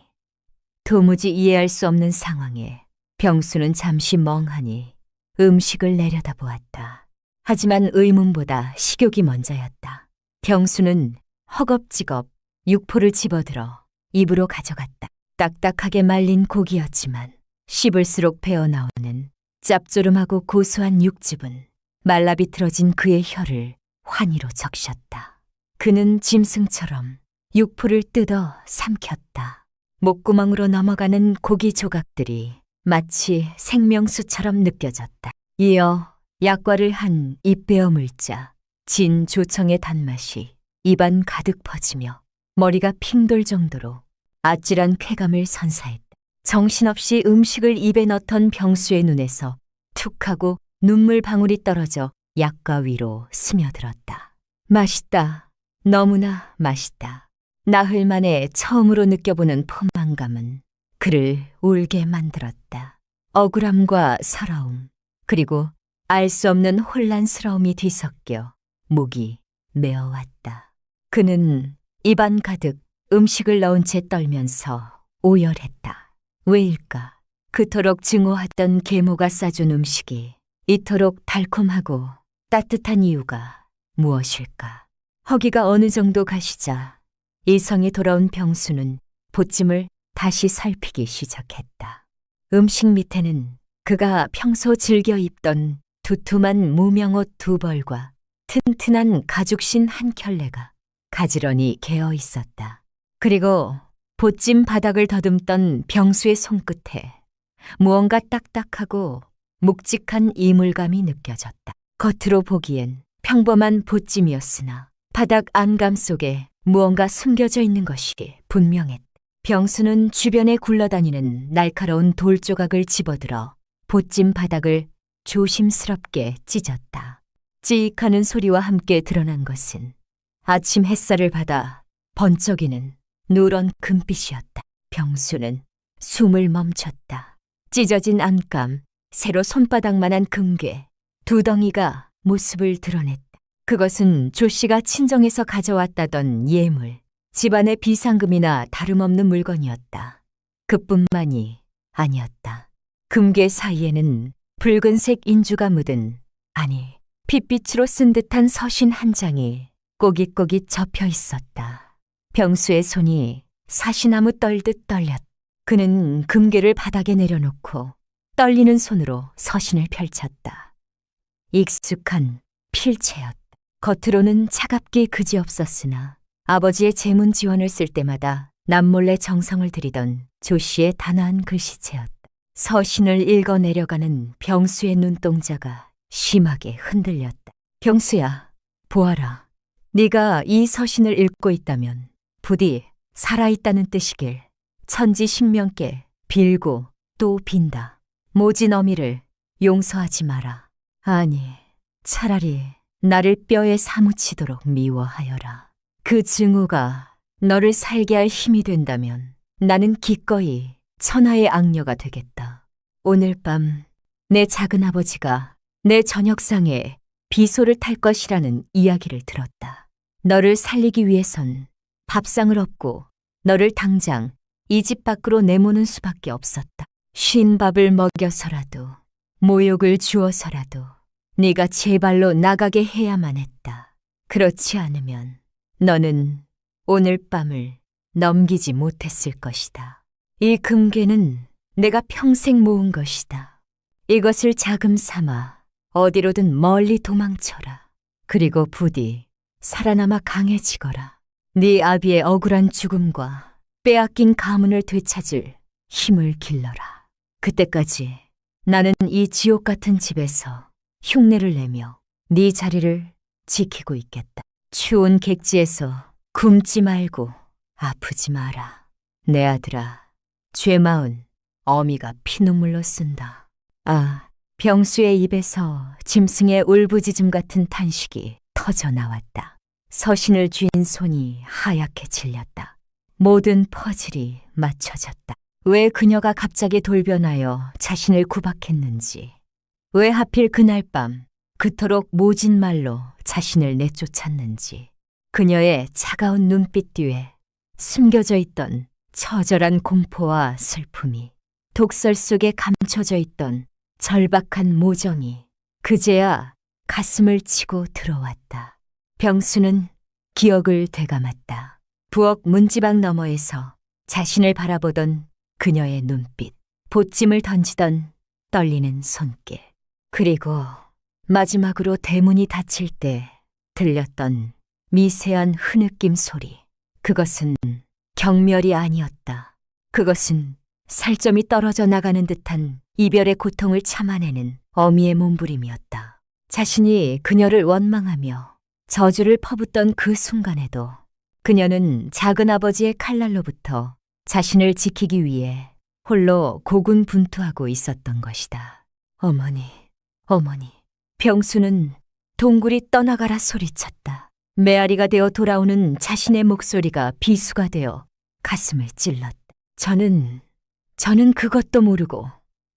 도무지 이해할 수 없는 상황에 병수는 잠시 멍하니 음식을 내려다보았다. 하지만 의문보다 식욕이 먼저였다. 병수는 허겁지겁 육포를 집어들어 입으로 가져갔다. 딱딱하게 말린 고기였지만 씹을수록 배어나오는 짭조름하고 고소한 육즙은 말라비틀어진 그의 혀를 환희로 적셨다. 그는 짐승처럼 육포를 뜯어 삼켰다. 목구멍으로 넘어가는 고기 조각들이 마치 생명수처럼 느껴졌다. 이어 약과를 한 입 베어 물자 진 조청의 단맛이 입안 가득 퍼지며 머리가 핑 돌 정도로 아찔한 쾌감을 선사했다. 정신없이 음식을 입에 넣던 병수의 눈에서 툭하고 눈물 방울이 떨어져 약과 위로 스며들었다. 맛있다. 너무나 맛있다. 나흘 만에 처음으로 느껴보는 포만감은 그를 울게 만들었다. 억울함과 서러움, 그리고 알 수 없는 혼란스러움이 뒤섞여 목이 메어왔다. 그는 입안 가득 음식을 넣은 채 떨면서 오열했다. 왜일까? 그토록 증오하던 계모가 싸준 음식이 이토록 달콤하고 따뜻한 이유가 무엇일까? 허기가 어느 정도 가시자 이성이 돌아온 병수는 보찜을 다시 살피기 시작했다. 음식 밑에는 그가 평소 즐겨 입던 두툼한 무명옷 2벌과 튼튼한 가죽신 한 켤레가 가지런히 개어 있었다. 그리고 보찜 바닥을 더듬던 병수의 손끝에 무언가 딱딱하고 묵직한 이물감이 느껴졌다. 겉으로 보기엔 평범한 보찜이었으나 바닥 안감 속에 무언가 숨겨져 있는 것이 분명했다. 병수는 주변에 굴러다니는 날카로운 돌조각을 집어들어 보찜 바닥을 조심스럽게 찢었다. 찌익하는 소리와 함께 드러난 것은 아침 햇살을 받아 번쩍이는 누런 금빛이었다. 병수는 숨을 멈췄다. 찢어진 안감, 새로 손바닥만한 금괴, 2덩이가 모습을 드러냈다. 그것은 조 씨가 친정에서 가져왔다던 예물, 집안의 비상금이나 다름없는 물건이었다. 그뿐만이 아니었다. 금괴 사이에는 붉은색 인주가 묻은, 아니, 핏빛으로 쓴 듯한 서신 한 장이 꼬깃꼬깃 접혀 있었다. 병수의 손이 사시나무 떨듯 떨렸다. 그는 금괴를 바닥에 내려놓고 떨리는 손으로 서신을 펼쳤다. 익숙한 필체였다. 겉으로는 차갑기 그지없었으나 아버지의 재문 지원을 쓸 때마다 남몰래 정성을 들이던 조 씨의 단아한 글씨체였다. 서신을 읽어 내려가는 병수의 눈동자가 심하게 흔들렸다. 병수야, 보아라. 네가 이 서신을 읽고 있다면 부디 살아있다는 뜻이길. 천지신명께 빌고 또 빈다. 모진 어미를 용서하지 마라. 아니, 차라리 나를 뼈에 사무치도록 미워하여라. 그 증오가 너를 살게 할 힘이 된다면 나는 기꺼이 천하의 악녀가 되겠다. 오늘 밤 내 작은아버지가 내 저녁상에 비소를 탈 것이라는 이야기를 들었다. 너를 살리기 위해선 밥상을 얻고 너를 당장 이 집 밖으로 내모는 수밖에 없었다. 쉰 밥을 먹여서라도 모욕을 주어서라도 네가 제 발로 나가게 해야만 했다. 그렇지 않으면 너는 오늘 밤을 넘기지 못했을 것이다. 이 금괴는 내가 평생 모은 것이다. 이것을 자금 삼아 어디로든 멀리 도망쳐라. 그리고 부디 살아남아 강해지거라. 네 아비의 억울한 죽음과 빼앗긴 가문을 되찾을 힘을 길러라. 그때까지 나는 이 지옥 같은 집에서 흉내를 내며 네 자리를 지키고 있겠다. 추운 객지에서 굶지 말고 아프지 마라. 내 아들아, 죄마은 어미가 피눈물로 쓴다. 아, 병수의 입에서 짐승의 울부짖음 같은 탄식이 터져 나왔다. 서신을 쥔 손이 하얗게 질렸다. 모든 퍼즐이 맞춰졌다. 왜 그녀가 갑자기 돌변하여 자신을 구박했는지, 왜 하필 그날 밤 그토록 모진 말로 자신을 내쫓았는지 그녀의 차가운 눈빛 뒤에 숨겨져 있던 처절한 공포와 슬픔이, 독설 속에 감춰져 있던 절박한 모정이 그제야 가슴을 치고 들어왔다. 병수는 기억을 되감았다. 부엌 문지방 너머에서 자신을 바라보던 그녀의 눈빛, 보찜을 던지던 떨리는 손길, 그리고 마지막으로 대문이 닫힐 때 들렸던 미세한 흐느낌 소리. 그것은 경멸이 아니었다. 그것은 살점이 떨어져 나가는 듯한 이별의 고통을 참아내는 어미의 몸부림이었다. 자신이 그녀를 원망하며 저주를 퍼붓던 그 순간에도 그녀는 작은 아버지의 칼날로부터 자신을 지키기 위해 홀로 고군분투하고 있었던 것이다. 어머니, 어머니. 병수는 동굴이 떠나가라 소리쳤다. 메아리가 되어 돌아오는 자신의 목소리가 비수가 되어 가슴을 찔렀다. 저는 그것도 모르고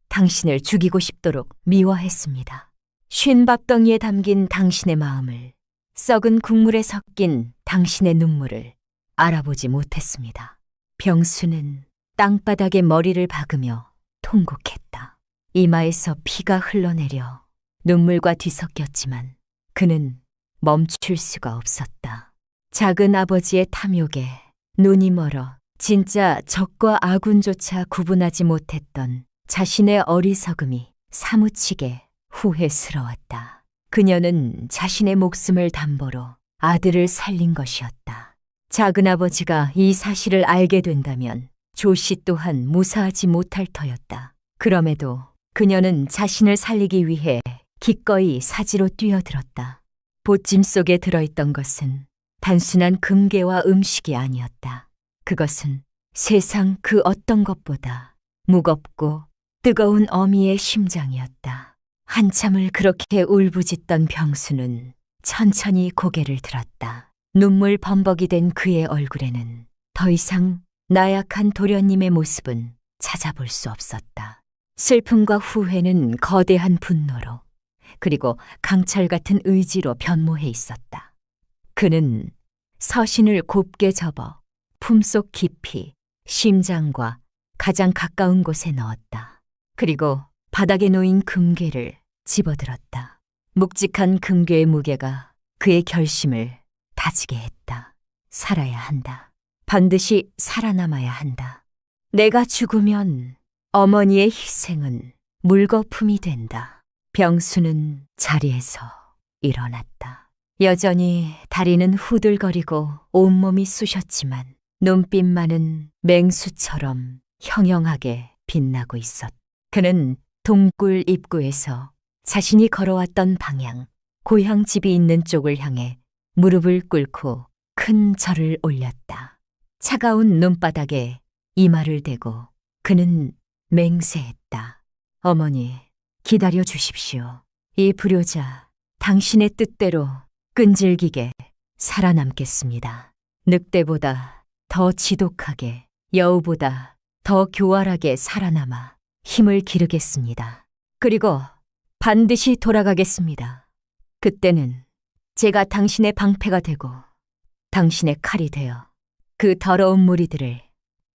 당신을 죽이고 싶도록 미워했습니다. 쉰 밥덩이에 담긴 당신의 마음을, 썩은 국물에 섞인 당신의 눈물을 알아보지 못했습니다. 병수는 땅바닥에 머리를 박으며 통곡했다. 이마에서 피가 흘러내려 눈물과 뒤섞였지만 그는 멈출 수가 없었다. 작은 아버지의 탐욕에 눈이 멀어 진짜 적과 아군조차 구분하지 못했던 자신의 어리석음이 사무치게 후회스러웠다. 그녀는 자신의 목숨을 담보로 아들을 살린 것이었다. 작은 아버지가 이 사실을 알게 된다면 조씨 또한 무사하지 못할 터였다. 그럼에도 그녀는 자신을 살리기 위해 기꺼이 사지로 뛰어들었다. 보찜 속에 들어있던 것은 단순한 금괴와 음식이 아니었다. 그것은 세상 그 어떤 것보다 무겁고 뜨거운 어미의 심장이었다. 한참을 그렇게 울부짖던 병수는 천천히 고개를 들었다. 눈물 범벅이 된 그의 얼굴에는 더 이상 나약한 도련님의 모습은 찾아볼 수 없었다. 슬픔과 후회는 거대한 분노로, 그리고 강철 같은 의지로 변모해 있었다. 그는 서신을 곱게 접어 품속 깊이 심장과 가장 가까운 곳에 넣었다. 그리고 바닥에 놓인 금괴를 집어들었다. 묵직한 금괴의 무게가 그의 결심을 다지게 했다. 살아야 한다. 반드시 살아남아야 한다. 내가 죽으면 어머니의 희생은 물거품이 된다. 병수는 자리에서 일어났다. 여전히 다리는 후들거리고 온몸이 쑤셨지만 눈빛만은 맹수처럼 형형하게 빛나고 있었다. 그는 동굴 입구에서 자신이 걸어왔던 방향, 고향 집이 있는 쪽을 향해 무릎을 꿇고 큰 절을 올렸다. 차가운 눈바닥에 이마를 대고 그는 맹세했다. 어머니, 기다려 주십시오. 이 불효자, 당신의 뜻대로 끈질기게 살아남겠습니다. 늑대보다 더 지독하게, 여우보다 더 교활하게 살아남아 힘을 기르겠습니다. 그리고 반드시 돌아가겠습니다. 그때는 제가 당신의 방패가 되고 당신의 칼이 되어 그 더러운 무리들을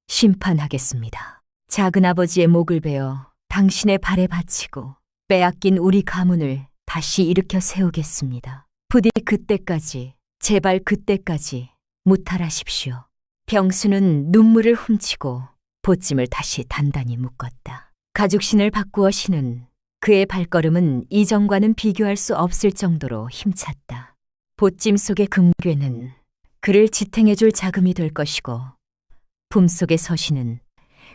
심판하겠습니다. 작은 아버지의 목을 베어 당신의 발에 바치고 빼앗긴 우리 가문을 다시 일으켜 세우겠습니다. 부디 그때까지, 제발 그때까지 무탈하십시오. 병수는 눈물을 훔치고 보찜을 다시 단단히 묶었다. 가죽신을 바꾸어 신은 그의 발걸음은 이전과는 비교할 수 없을 정도로 힘찼다. 보찜 속의 금괴는 그를 지탱해줄 자금이 될 것이고, 품속의 서신은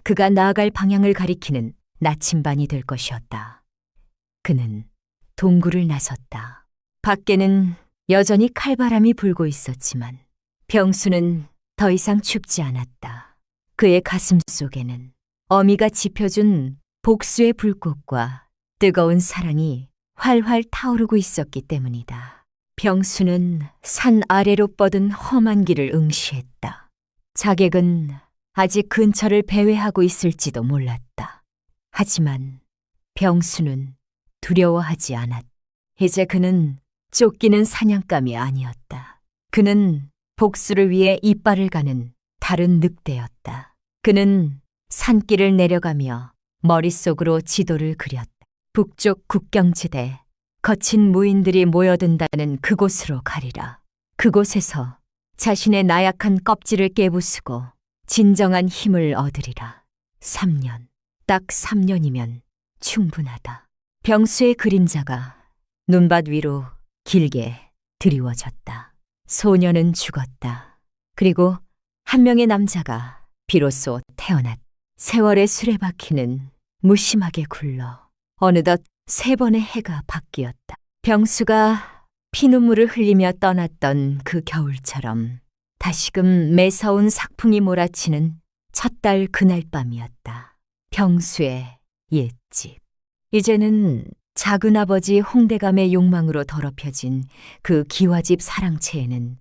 그가 나아갈 방향을 가리키는 나침반이 될 것이었다. 그는 동굴을 나섰다. 밖에는 여전히 칼바람이 불고 있었지만 병수는 더 이상 춥지 않았다. 그의 가슴 속에는 어미가 지펴준 복수의 불꽃과 뜨거운 사랑이 활활 타오르고 있었기 때문이다. 병수는 산 아래로 뻗은 험한 길을 응시했다. 자객은 아직 근처를 배회하고 있을지도 몰랐다. 하지만 병수는 두려워하지 않았다. 이제 그는 쫓기는 사냥감이 아니었다. 그는 복수를 위해 이빨을 가는 다른 늑대였다. 그는 산길을 내려가며 머릿속으로 지도를 그렸다. 북쪽 국경지대, 거친 무인들이 모여든다는 그곳으로 가리라. 그곳에서 자신의 나약한 껍질을 깨부수고 진정한 힘을 얻으리라. 3년, 딱 3년이면 충분하다. 병수의 그림자가 눈밭 위로 길게 드리워졌다. 소녀는 죽었다. 그리고 한 명의 남자가 비로소 태어났다. 세월의 수레바퀴는 무심하게 굴러 어느덧 3번의 해가 바뀌었다. 병수가 피눈물을 흘리며 떠났던 그 겨울처럼 다시금 매서운 삭풍이 몰아치는 첫 달 그날 밤이었다. 병수의 옛집. 이제는 작은아버지 홍대감의 욕망으로 더럽혀진 그 기와집 사랑채에는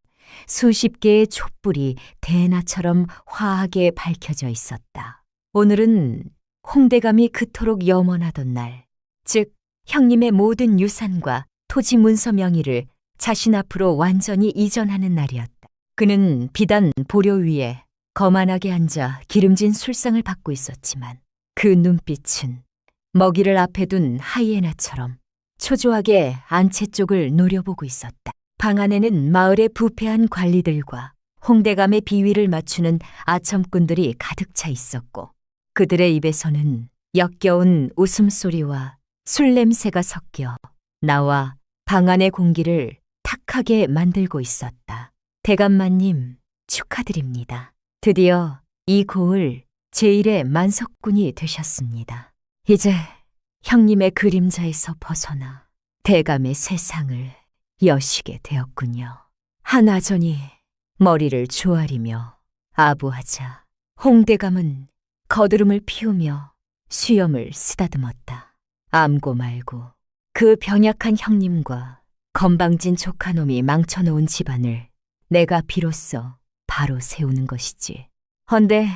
수십 개의 촛불이 대나처럼 화하게 밝혀져 있었다. 오늘은 홍대감이 그토록 염원하던 날, 즉 형님의 모든 유산과 토지 문서 명의를 자신 앞으로 완전히 이전하는 날이었다. 그는 비단 보료 위에 거만하게 앉아 기름진 술상을 받고 있었지만 그 눈빛은 먹이를 앞에 둔 하이에나처럼 초조하게 안채 쪽을 노려보고 있었다. 방 안에는 마을의 부패한 관리들과 홍대감의 비위를 맞추는 아첨꾼들이 가득 차 있었고 그들의 입에서는 역겨운 웃음소리와 술 냄새가 섞여 나와 방 안의 공기를 탁하게 만들고 있었다. 대감마님, 축하드립니다. 드디어 이 고을 제1의 만석군이 되셨습니다. 이제 형님의 그림자에서 벗어나 대감의 세상을 여시게 되었군요. 한아전이 머리를 조아리며 아부하자 홍대감은 거드름을 피우며 수염을 쓰다듬었다. 암고 말고 그 병약한 형님과 건방진 조카놈이 망쳐놓은 집안을 내가 비로소 바로 세우는 것이지. 헌데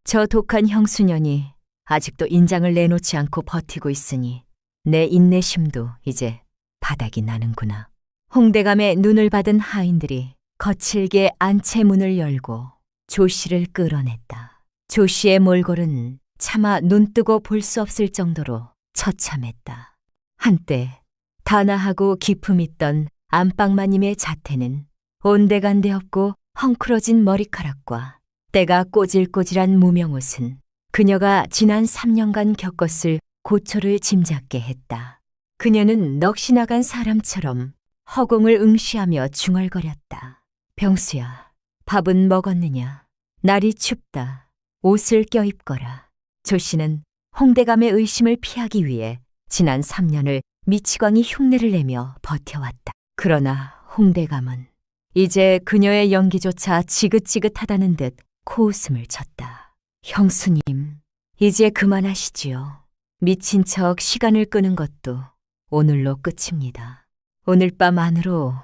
저 독한 형수년이 아직도 인장을 내놓지 않고 버티고 있으니 내 인내심도 이제 바닥이 나는구나. 홍대감의 눈을 받은 하인들이 거칠게 안채문을 열고 조씨를 끌어냈다. 조씨의 몰골은 차마 눈뜨고 볼 수 없을 정도로 처참했다. 한때 단아하고 기품 있던 안방마님의 자태는 온데간데 없고 헝클어진 머리카락과 때가 꼬질꼬질한 무명옷은 그녀가 지난 3년간 겪었을 고초를 짐작게 했다. 그녀는 넋이 나간 사람처럼 허공을 응시하며 중얼거렸다. 병수야, 밥은 먹었느냐? 날이 춥다. 옷을 껴입거라. 조씨는 홍대감의 의심을 피하기 위해 지난 3년을 미치광이 흉내를 내며 버텨왔다. 그러나 홍대감은 이제 그녀의 연기조차 지긋지긋하다는 듯 코웃음을 쳤다. 형수님, 이제 그만하시지요. 미친 척 시간을 끄는 것도 오늘로 끝입니다. 오늘 밤 안으로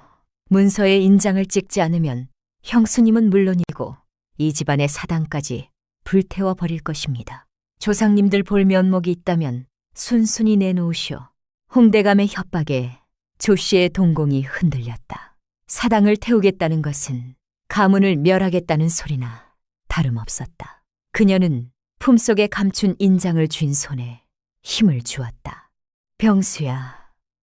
문서에 인장을 찍지 않으면 형수님은 물론이고 이 집안의 사당까지 불태워 버릴 것입니다. 조상님들 볼 면목이 있다면 순순히 내놓으시오. 홍대감의 협박에 조씨의 동공이 흔들렸다. 사당을 태우겠다는 것은 가문을 멸하겠다는 소리나 다름없었다. 그녀는 품속에 감춘 인장을 쥔 손에 힘을 주었다. 병수야,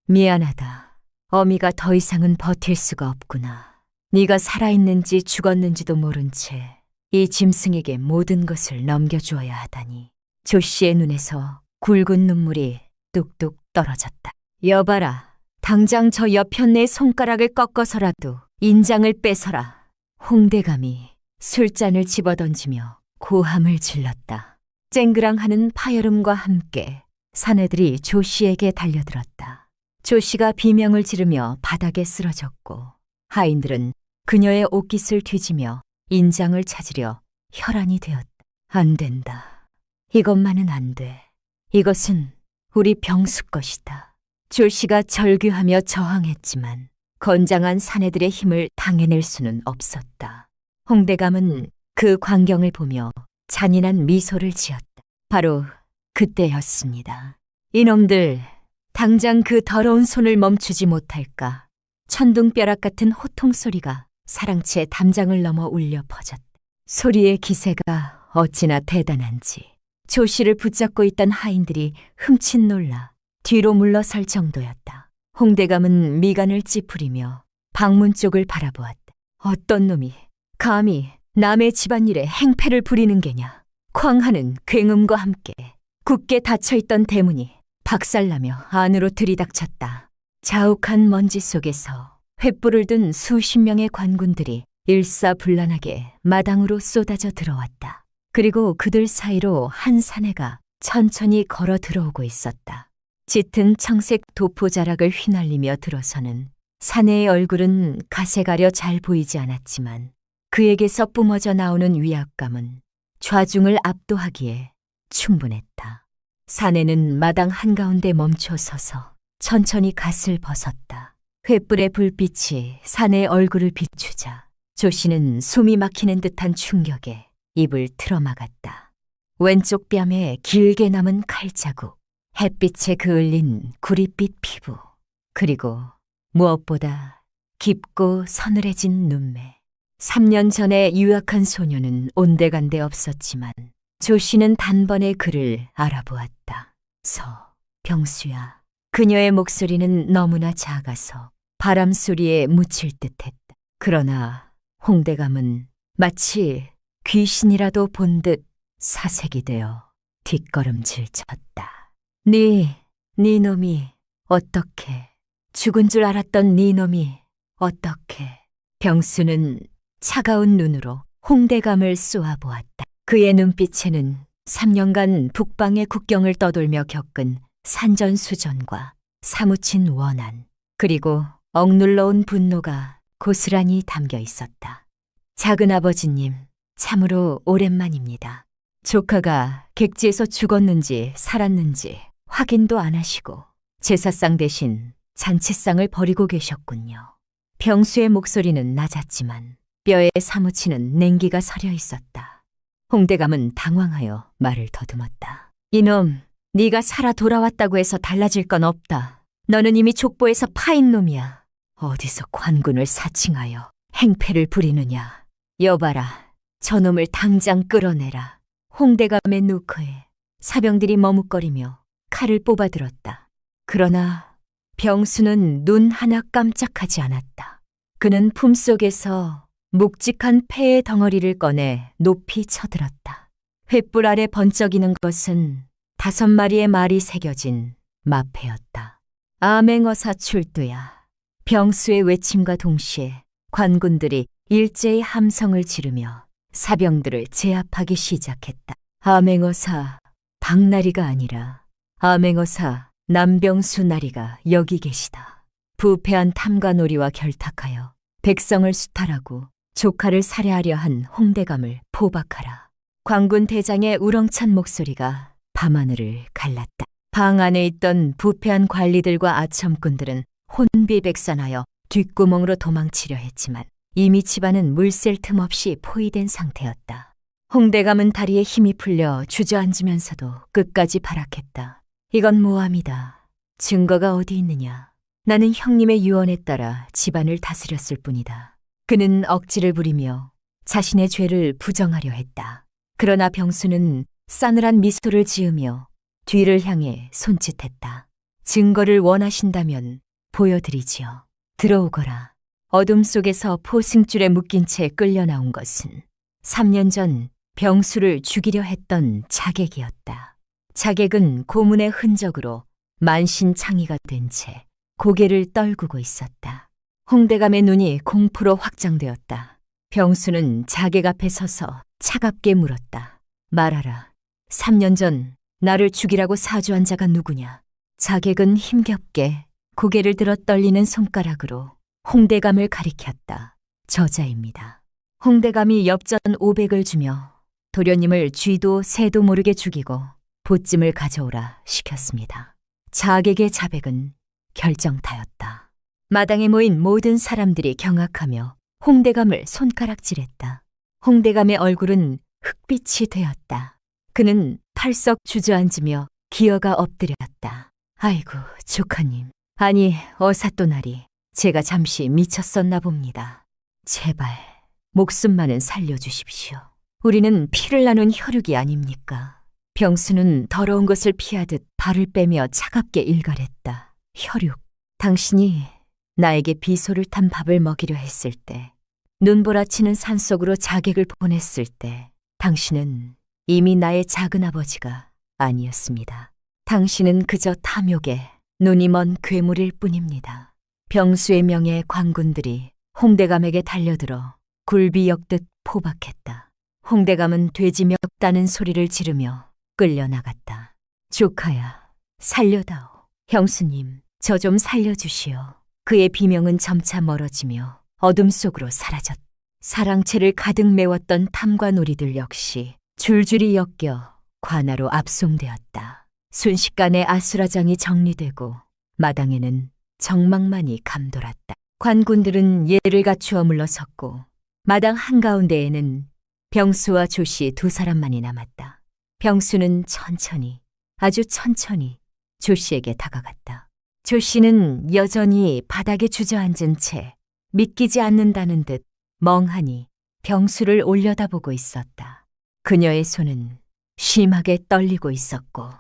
미안하다. 어미가 더 이상은 버틸 수가 없구나. 네가 살아있는지 죽었는지도 모른 채 이 짐승에게 모든 것을 넘겨주어야 하다니. 조씨의 눈에서 굵은 눈물이 뚝뚝 떨어졌다. 여봐라, 당장 저 여편네의 손가락을 꺾어서라도 인장을 뺏어라. 홍대감이 술잔을 집어던지며 고함을 질렀다. 쨍그랑하는 파열음과 함께 사내들이 조씨에게 달려들었다. 조씨가 비명을 지르며 바닥에 쓰러졌고 하인들은 그녀의 옷깃을 뒤지며 인장을 찾으려 혈안이 되었다. 안 된다. 이것만은 안 돼. 이것은 우리 병수 것이다. 조씨가 절규하며 저항했지만 건장한 사내들의 힘을 당해낼 수는 없었다. 홍대감은 그 광경을 보며 잔인한 미소를 지었다. 바로 그때였습니다. 이놈들 당장 그 더러운 손을 멈추지 못할까. 천둥벼락 같은 호통 소리가 사랑채 담장을 넘어 울려 퍼졌다. 소리의 기세가 어찌나 대단한지 조씨를 붙잡고 있던 하인들이 흠칫 놀라 뒤로 물러설 정도였다. 홍대감은 미간을 찌푸리며 방문 쪽을 바라보았다. 어떤 놈이 감히 남의 집안일에 행패를 부리는 게냐. 쾅하는 굉음과 함께 굳게 닫혀있던 대문이 박살나며 안으로 들이닥쳤다. 자욱한 먼지 속에서 횃불을 든 수십 명의 관군들이 일사불란하게 마당으로 쏟아져 들어왔다. 그리고 그들 사이로 한 사내가 천천히 걸어 들어오고 있었다. 짙은 청색 도포자락을 휘날리며 들어서는 사내의 얼굴은 갓에 가려 잘 보이지 않았지만 그에게서 뿜어져 나오는 위압감은 좌중을 압도하기에 충분했다. 사내는 마당 한가운데 멈춰 서서 천천히 갓을 벗었다. 횃불의 불빛이 사내의 얼굴을 비추자 조씨는 숨이 막히는 듯한 충격에 입을 틀어막았다. 왼쪽 뺨에 길게 남은 칼자국, 햇빛에 그을린 구릿빛 피부, 그리고 무엇보다 깊고 서늘해진 눈매. 3년 전에 유약한 소녀는 온데간데 없었지만 조씨는 단번에 그를 알아보았다. 병수야. 그녀의 목소리는 너무나 작아서 바람 소리에 묻힐 듯했다. 그러나 홍대감은 마치 귀신이라도 본 듯 사색이 되어 뒷걸음질 쳤다. 네 놈이 어떻게, 죽은 줄 알았던 네 놈이 어떻게. 병수는 차가운 눈으로 홍대감을 쏘아보았다. 그의 눈빛에는 3년간 북방의 국경을 떠돌며 겪은 산전수전과 사무친 원한, 그리고 억눌러온 분노가 고스란히 담겨 있었다. 작은 아버지님, 참으로 오랜만입니다. 조카가 객지에서 죽었는지 살았는지 확인도 안 하시고 제사상 대신 잔치상을 벌이고 계셨군요. 병수의 목소리는 낮았지만 뼈에 사무치는 냉기가 서려 있었다. 홍대감은 당황하여 말을 더듬었다. 이놈, 네가 살아 돌아왔다고 해서 달라질 건 없다. 너는 이미 족보에서 파인 놈이야. 어디서 관군을 사칭하여 행패를 부리느냐. 여봐라, 저놈을 당장 끌어내라. 홍대감의 노크에 사병들이 머뭇거리며 칼을 뽑아들었다. 그러나 병수는 눈 하나 깜짝하지 않았다. 그는 품속에서 묵직한 폐의 덩어리를 꺼내 높이 쳐들었다. 횃불 아래 번쩍이는 것은 5마리의 말이 새겨진 마패였다. 아맹어사 출두야. 병수의 외침과 동시에 관군들이 일제히 함성을 지르며 사병들을 제압하기 시작했다. 아맹어사 박나리가 아니라 아맹어사 남병수 나리가 여기 계시다. 부패한 탐관오리와 결탁하여 백성을 수탈하고 조카를 살해하려 한 홍대감을 포박하라. 관군 대장의 우렁찬 목소리가 밤하늘을 갈랐다. 방 안에 있던 부패한 관리들과 아첨꾼들은 혼비백산하여 뒷구멍으로 도망치려 했지만 이미 집안은 물샐 틈 없이 포위된 상태였다. 홍대감은 다리에 힘이 풀려 주저앉으면서도 끝까지 발악했다. 이건 모함이다. 증거가 어디 있느냐. 나는 형님의 유언에 따라 집안을 다스렸을 뿐이다. 그는 억지를 부리며 자신의 죄를 부정하려 했다. 그러나 병수는 싸늘한 미소를 지으며 뒤를 향해 손짓했다. 증거를 원하신다면 보여드리지요. 들어오거라. 어둠 속에서 포승줄에 묶인 채 끌려 나온 것은 3년 전 병수를 죽이려 했던 자객이었다. 자객은 고문의 흔적으로 만신창이가 된 채 고개를 떨구고 있었다. 홍대감의 눈이 공포로 확장되었다. 병수는 자객 앞에 서서 차갑게 물었다. 말하라. 3년 전 나를 죽이라고 사주한 자가 누구냐? 자객은 힘겹게 고개를 들어 떨리는 손가락으로 홍대감을 가리켰다. 저자입니다. 홍대감이 엽전 500을 주며 도련님을 쥐도 새도 모르게 죽이고 보찜을 가져오라 시켰습니다. 자객의 자백은 결정타였다. 마당에 모인 모든 사람들이 경악하며 홍대감을 손가락질했다. 홍대감의 얼굴은 흑빛이 되었다. 그는 팔썩 주저앉으며 기어가 엎드렸다. 아이고, 조카님. 아니, 어사또나리. 제가 잠시 미쳤었나 봅니다. 제발, 목숨만은 살려주십시오. 우리는 피를 나눈 혈육이 아닙니까? 병수는 더러운 것을 피하듯 발을 빼며 차갑게 일갈했다. 혈육, 당신이 나에게 비소를 탄 밥을 먹이려 했을 때, 눈보라치는 산속으로 자객을 보냈을 때, 당신은 이미 나의 작은아버지가 아니었습니다. 당신은 그저 탐욕에 눈이 먼 괴물일 뿐입니다. 병수의 명예 관군들이 홍대감에게 달려들어 굴비 엮듯 포박했다. 홍대감은 돼지 멱다는 소리를 지르며 끌려나갔다. 조카야, 살려다오. 형수님, 저 좀 살려주시오. 그의 비명은 점차 멀어지며 어둠 속으로 사라졌다. 사랑채를 가득 메웠던 탐관오리들 역시 줄줄이 엮여 관하로 압송되었다. 순식간에 아수라장이 정리되고 마당에는 정막만이 감돌았다. 관군들은 예를 갖추어 물러섰고 마당 한가운데에는 병수와 조씨 두 사람만이 남았다. 병수는 천천히, 아주 천천히 조씨에게 다가갔다. 조씨는 여전히 바닥에 주저앉은 채 믿기지 않는다는 듯 멍하니 병수를 올려다보고 있었다. 그녀의 손은 심하게 떨리고 있었고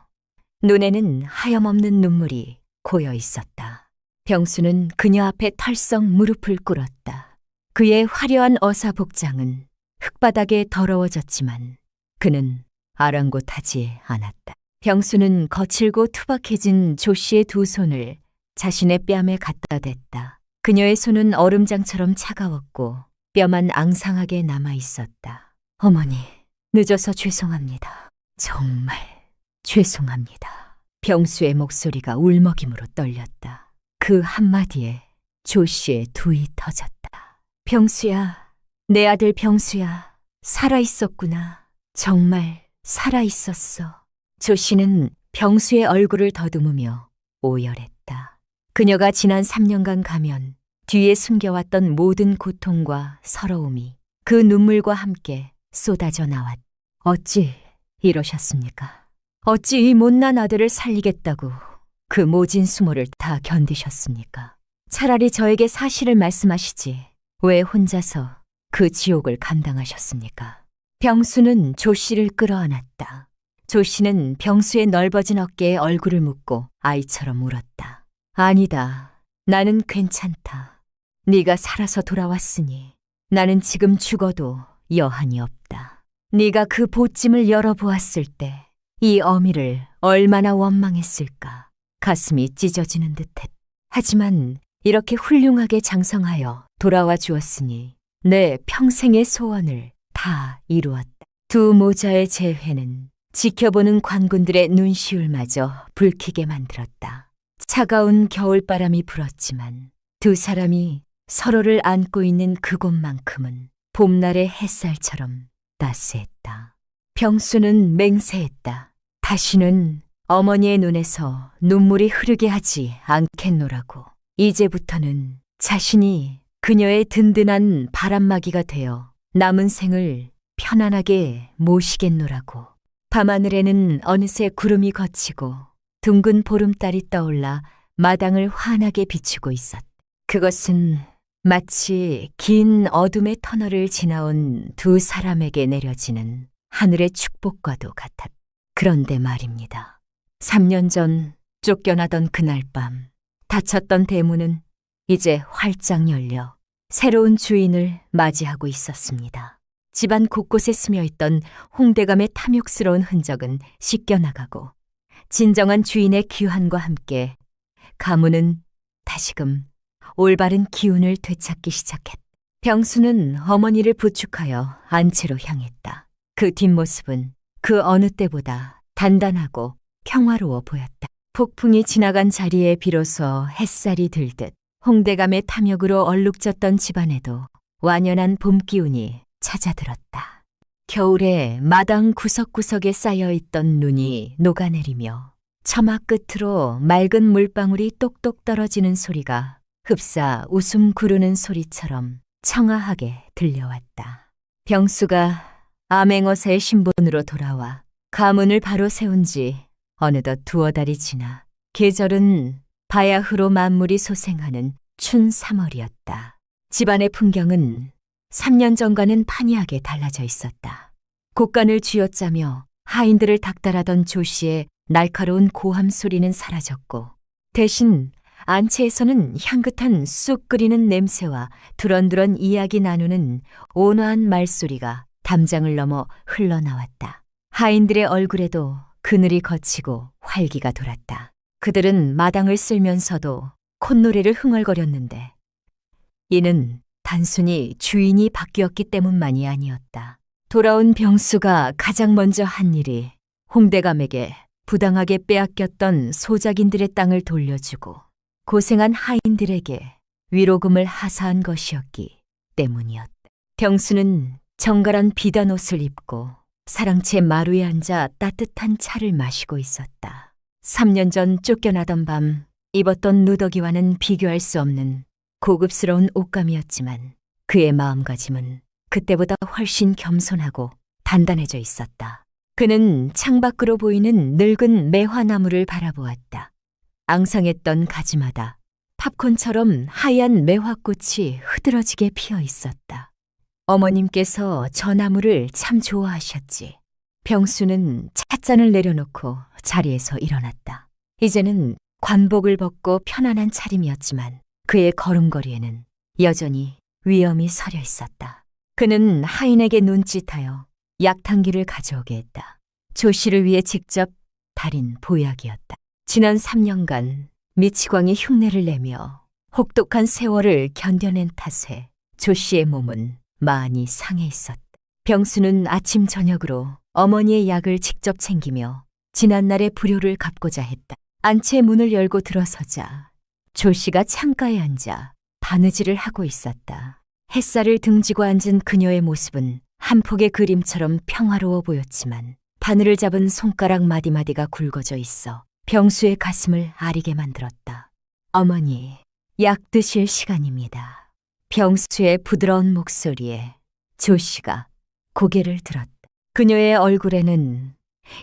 눈에는 하염없는 눈물이 고여 있었다. 병수는 그녀 앞에 털썩 무릎을 꿇었다. 그의 화려한 어사 복장은 흙바닥에 더러워졌지만 그는 아랑곳하지 않았다. 병수는 거칠고 투박해진 조씨의 두 손을 자신의 뺨에 갖다 댔다. 그녀의 손은 얼음장처럼 차가웠고 뼈만 앙상하게 남아 있었다. 어머니, 늦어서 죄송합니다. 정말 죄송합니다. 병수의 목소리가 울먹임으로 떨렸다. 그 한마디에 조씨의 두이 터졌다. 병수야, 내 아들 병수야, 살아있었구나. 정말 살아있었어. 조씨는 병수의 얼굴을 더듬으며 오열했다. 그녀가 지난 3년간 가면 뒤에 숨겨왔던 모든 고통과 서러움이 그 눈물과 함께 쏟아져 나왔다. 어찌 이러셨습니까? 어찌 이 못난 아들을 살리겠다고 그 모진 수모를 다 견디셨습니까? 차라리 저에게 사실을 말씀하시지 왜 혼자서 그 지옥을 감당하셨습니까? 병수는 조씨를 끌어안았다. 조씨는 병수의 넓어진 어깨에 얼굴을 묻고 아이처럼 울었다. 아니다. 나는 괜찮다. 네가 살아서 돌아왔으니 나는 지금 죽어도 여한이 없다. 네가 그 보찜을 열어보았을 때 이 어미를 얼마나 원망했을까. 가슴이 찢어지는 듯했다. 하지만 이렇게 훌륭하게 장성하여 돌아와 주었으니 내 평생의 소원을 다 이루었다. 두 모자의 재회는 지켜보는 관군들의 눈시울마저 붉히게 만들었다. 차가운 겨울바람이 불었지만 두 사람이 서로를 안고 있는 그곳만큼은 봄날의 햇살처럼 따스했다. 병수는 맹세했다. 다시는 어머니의 눈에서 눈물이 흐르게 하지 않겠노라고. 이제부터는 자신이 그녀의 든든한 바람막이가 되어 남은 생을 편안하게 모시겠노라고. 밤하늘에는 어느새 구름이 걷히고 둥근 보름달이 떠올라 마당을 환하게 비추고 있었다. 그것은 마치 긴 어둠의 터널을 지나온 두 사람에게 내려지는 하늘의 축복과도 같았다. 그런데 말입니다. 3년 전 쫓겨나던 그날 밤 닫혔던 대문은 이제 활짝 열려 새로운 주인을 맞이하고 있었습니다. 집안 곳곳에 스며있던 홍대감의 탐욕스러운 흔적은 씻겨나가고 진정한 주인의 귀환과 함께 가문은 다시금 올바른 기운을 되찾기 시작했다. 병수는 어머니를 부축하여 안채로 향했다. 그 뒷모습은 그 어느 때보다 단단하고 평화로워 보였다. 폭풍이 지나간 자리에 비로소 햇살이 들듯 홍대감의 탐욕으로 얼룩졌던 집안에도 완연한 봄 기운이 찾아들었다. 겨울에 마당 구석구석에 쌓여있던 눈이 녹아내리며 처마 끝으로 맑은 물방울이 똑똑 떨어지는 소리가 흡사 웃음 구르는 소리처럼 청아하게 들려왔다. 병수가 암행어사의 신분으로 돌아와 가문을 바로 세운 지 어느덧 두어 달이 지나 계절은 바야흐로 만물이 소생하는 춘 3월이었다. 집안의 풍경은 3년 전과는 판이하게 달라져 있었다. 곡간을 쥐어짜며 하인들을 닥달하던 조 씨의 날카로운 고함 소리는 사라졌고 대신 안채에서는 향긋한 쑥 끓이는 냄새와 두런두런 이야기 나누는 온화한 말소리가 담장을 넘어 흘러나왔다. 하인들의 얼굴에도 그늘이 걷히고 활기가 돌았다. 그들은 마당을 쓸면서도 콧노래를 흥얼거렸는데 이는 단순히 주인이 바뀌었기 때문만이 아니었다. 돌아온 병수가 가장 먼저 한 일이 홍대감에게 부당하게 빼앗겼던 소작인들의 땅을 돌려주고 고생한 하인들에게 위로금을 하사한 것이었기 때문이었다. 병수는 정갈한 비단 옷을 입고 사랑채 마루에 앉아 따뜻한 차를 마시고 있었다. 3년 전 쫓겨나던 밤 입었던 누더기와는 비교할 수 없는 고급스러운 옷감이었지만 그의 마음가짐은 그때보다 훨씬 겸손하고 단단해져 있었다. 그는 창밖으로 보이는 늙은 매화나무를 바라보았다. 앙상했던 가지마다 팝콘처럼 하얀 매화꽃이 흐드러지게 피어 있었다. 어머님께서 저 나무를 참 좋아하셨지. 병수는 찻잔을 내려놓고 자리에서 일어났다. 이제는 관복을 벗고 편안한 차림이었지만 그의 걸음걸이에는 여전히 위험이 서려 있었다. 그는 하인에게 눈짓하여 약탕기를 가져오게 했다. 조 씨를 위해 직접 달인 보약이었다. 지난 3년간 미치광이 흉내를 내며 혹독한 세월을 견뎌낸 탓에 조 씨의 몸은 많이 상해 있었다. 병수는 아침 저녁으로 어머니의 약을 직접 챙기며 지난날의 불효를 갚고자 했다. 안채 문을 열고 들어서자 조 씨가 창가에 앉아 바느질을 하고 있었다. 햇살을 등지고 앉은 그녀의 모습은 한 폭의 그림처럼 평화로워 보였지만 바늘을 잡은 손가락 마디마디가 굵어져 있어 병수의 가슴을 아리게 만들었다. 어머니, 약 드실 시간입니다. 병수의 부드러운 목소리에 조 씨가 고개를 들었다. 그녀의 얼굴에는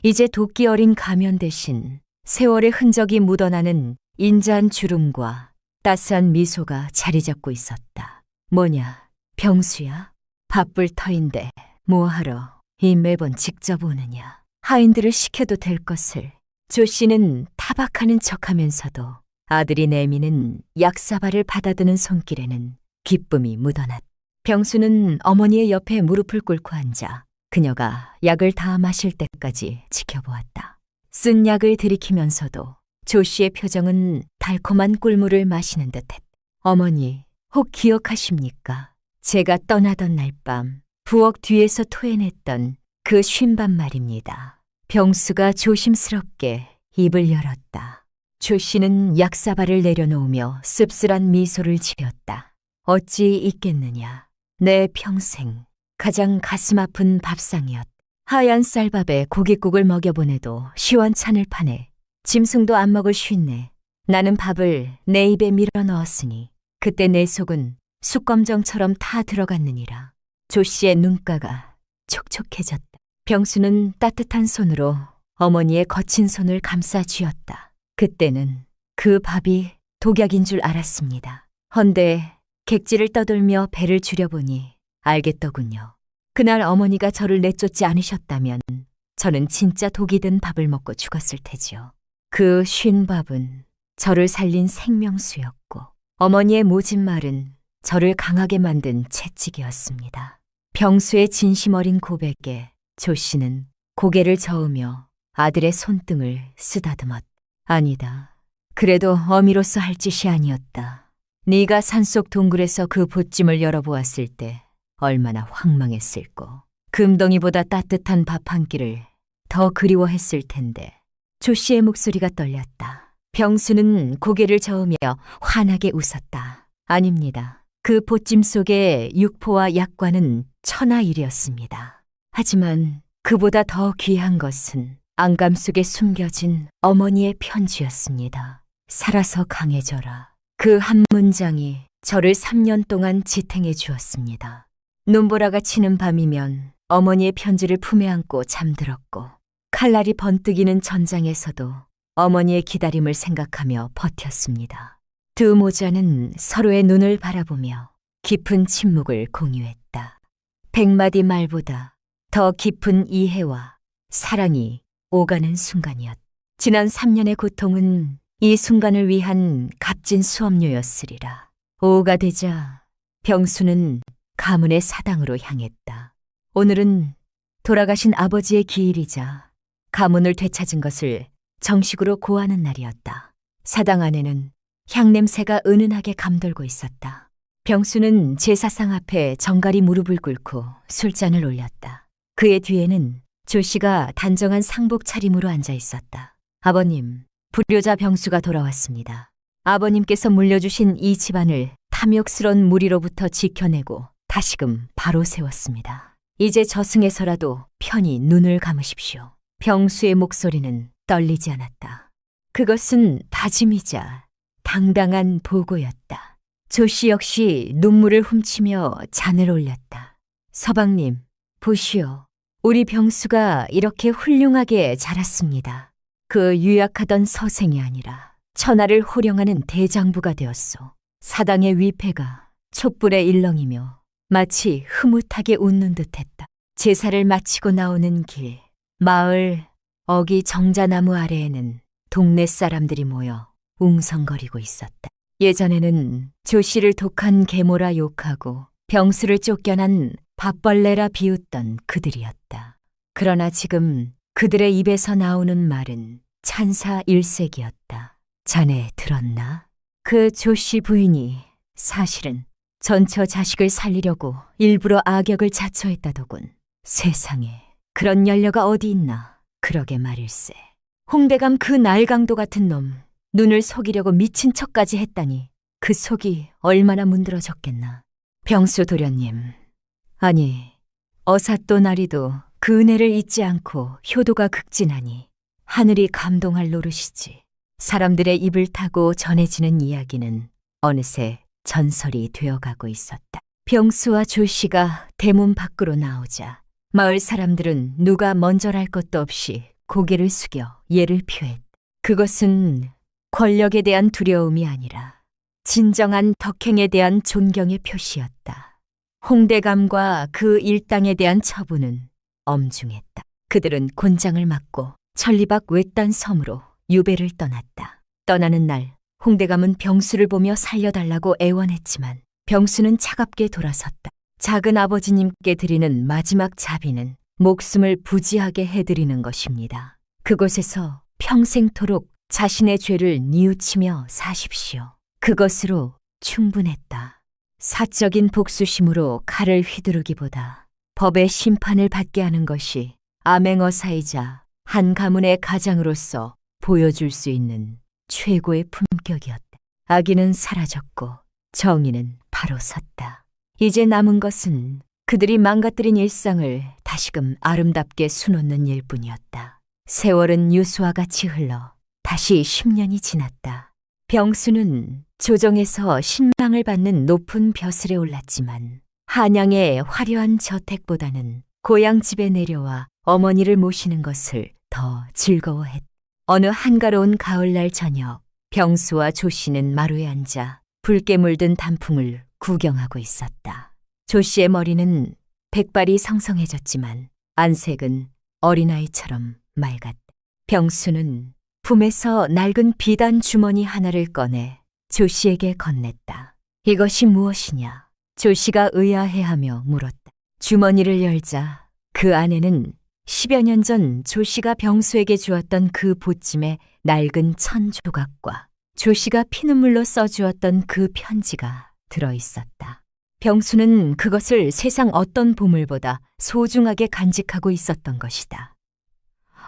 이제 도끼 어린 가면 대신 세월의 흔적이 묻어나는 인자한 주름과 따스한 미소가 자리 잡고 있었다. 뭐냐, 병수야? 바쁠 터인데 뭐하러 이 매번 직접 오느냐. 하인들을 시켜도 될 것을. 조 씨는 타박하는 척하면서도 아들이 내미는 약사발을 받아드는 손길에는 기쁨이 묻어났다. 병수는 어머니의 옆에 무릎을 꿇고 앉아 그녀가 약을 다 마실 때까지 지켜보았다. 쓴 약을 들이키면서도 조 씨의 표정은 달콤한 꿀물을 마시는 듯했다. 어머니, 혹 기억하십니까? 제가 떠나던 날 밤 부엌 뒤에서 토해냈던 그 쉰밤 말입니다. 병수가 조심스럽게 입을 열었다. 조 씨는 약사발을 내려놓으며 씁쓸한 미소를 지었다. 어찌 있겠느냐. 내 평생 가장 가슴 아픈 밥상이었다. 하얀 쌀밥에 고깃국을 먹여보내도 시원찮을 판에 짐승도 안 먹을 쉰내. 나는 밥을 내 입에 밀어 넣었으니 그때 내 속은 숯검정처럼 타 들어갔느니라. 조 씨의 눈가가 촉촉해졌다. 병수는 따뜻한 손으로 어머니의 거친 손을 감싸 쥐었다. 그때는 그 밥이 독약인 줄 알았습니다. 헌데 객지를 떠돌며 배를 줄여보니 알겠더군요. 그날 어머니가 저를 내쫓지 않으셨다면 저는 진짜 독이 든 밥을 먹고 죽었을 테지요. 그 쉰 밥은 저를 살린 생명수였고 어머니의 모진 말은 저를 강하게 만든 채찍이었습니다. 병수의 진심 어린 고백에 조 씨는 고개를 저으며 아들의 손등을 쓰다듬었다. 아니다. 그래도 어미로서 할 짓이 아니었다. 네가 산속 동굴에서 그 보찜을 열어보았을 때 얼마나 황망했을꼬. 금덩이보다 따뜻한 밥 한 끼를 더 그리워했을 텐데. 조 씨의 목소리가 떨렸다. 병수는 고개를 저으며 환하게 웃었다. 아닙니다. 그 보찜 속의 육포와 약과는 천하일이었습니다. 하지만 그보다 더 귀한 것은 안감 속에 숨겨진 어머니의 편지였습니다. 살아서 강해져라. 그 한 문장이 저를 3년 동안 지탱해 주었습니다. 눈보라가 치는 밤이면 어머니의 편지를 품에 안고 잠들었고 칼날이 번뜩이는 전장에서도 어머니의 기다림을 생각하며 버텼습니다. 두 모자는 서로의 눈을 바라보며 깊은 침묵을 공유했다. 100마디 말보다 더 깊은 이해와 사랑이 오가는 순간이었다. 지난 3년의 고통은 이 순간을 위한 값진 수업료였으리라. 오후가 되자 병수는 가문의 사당으로 향했다. 오늘은 돌아가신 아버지의 기일이자 가문을 되찾은 것을 정식으로 고하는 날이었다. 사당 안에는 향냄새가 은은하게 감돌고 있었다. 병수는 제사상 앞에 정갈이 무릎을 꿇고 술잔을 올렸다. 그의 뒤에는 조씨가 단정한 상복 차림으로 앉아 있었다. 아버님, 불효자 병수가 돌아왔습니다. 아버님께서 물려주신 이 집안을 탐욕스런 무리로부터 지켜내고 다시금 바로 세웠습니다. 이제 저승에서라도 편히 눈을 감으십시오. 병수의 목소리는 떨리지 않았다. 그것은 다짐이자 당당한 보고였다. 조씨 역시 눈물을 훔치며 잔을 올렸다. 서방님, 보시오. 우리 병수가 이렇게 훌륭하게 자랐습니다. 그 유약하던 서생이 아니라 천하를 호령하는 대장부가 되었소. 사당의 위패가 촛불의 일렁이며 마치 흐뭇하게 웃는 듯했다. 제사를 마치고 나오는 길, 마을 어기 정자나무 아래에는 동네 사람들이 모여 웅성거리고 있었다. 예전에는 조씨를 독한 계모라 욕하고 병수를 쫓겨난 밥벌레라 비웃던 그들이었다. 그러나 지금 그들의 입에서 나오는 말은 찬사 일색이었다. 자네 들었나? 그 조씨 부인이 사실은 전처 자식을 살리려고 일부러 악역을 자처했다더군. 세상에 그런 연려가 어디 있나. 그러게 말일세. 홍대감 그 날강도 같은 놈, 눈을 속이려고 미친 척까지 했다니 그 속이 얼마나 문드러졌겠나. 병수 도련님, 아니 어사또 나리도 그 은혜를 잊지 않고 효도가 극진하니 하늘이 감동할 노릇이지. 사람들의 입을 타고 전해지는 이야기는 어느새 전설이 되어가고 있었다. 병수와 조씨가 대문 밖으로 나오자 마을 사람들은 누가 먼저랄 것도 없이 고개를 숙여 예를 표했다. 그것은 권력에 대한 두려움이 아니라 진정한 덕행에 대한 존경의 표시였다. 홍대감과 그 일당에 대한 처분은 엄중했다. 그들은 곤장을 맞고 천리밖 외딴 섬으로 유배를 떠났다. 떠나는 날 홍대감은 병수를 보며 살려달라고 애원했지만 병수는 차갑게 돌아섰다. 작은 아버지님께 드리는 마지막 자비는 목숨을 부지하게 해드리는 것입니다. 그곳에서 평생토록 자신의 죄를 뉘우치며 사십시오. 그것으로 충분했다. 사적인 복수심으로 칼을 휘두르기보다 법의 심판을 받게 하는 것이 암행어사이자 한 가문의 가장으로서 보여줄 수 있는 최고의 품격이었다. 악의는 사라졌고 정의는 바로 섰다. 이제 남은 것은 그들이 망가뜨린 일상을 다시금 아름답게 수놓는 일뿐이었다. 세월은 유수와 같이 흘러 다시 10년이 지났다. 병수는 조정에서 신망을 받는 높은 벼슬에 올랐지만 한양의 화려한 저택보다는 고향 집에 내려와 어머니를 모시는 것을 더 즐거워했다. 어느 한가로운 가을날 저녁, 병수와 조씨는 마루에 앉아 붉게 물든 단풍을 구경하고 있었다. 조씨의 머리는 백발이 성성해졌지만 안색은 어린아이처럼 맑았다. 병수는 품에서 낡은 비단 주머니 하나를 꺼내 조씨에게 건넸다. 이것이 무엇이냐? 조씨가 의아해하며 물었다. 주머니를 열자 그 안에는 10여 년 전 조씨가 병수에게 주었던 그 보찜의 낡은 천 조각과 조씨가 피눈물로 써주었던 그 편지가 들어있었다. 병수는 그것을 세상 어떤 보물보다 소중하게 간직하고 있었던 것이다.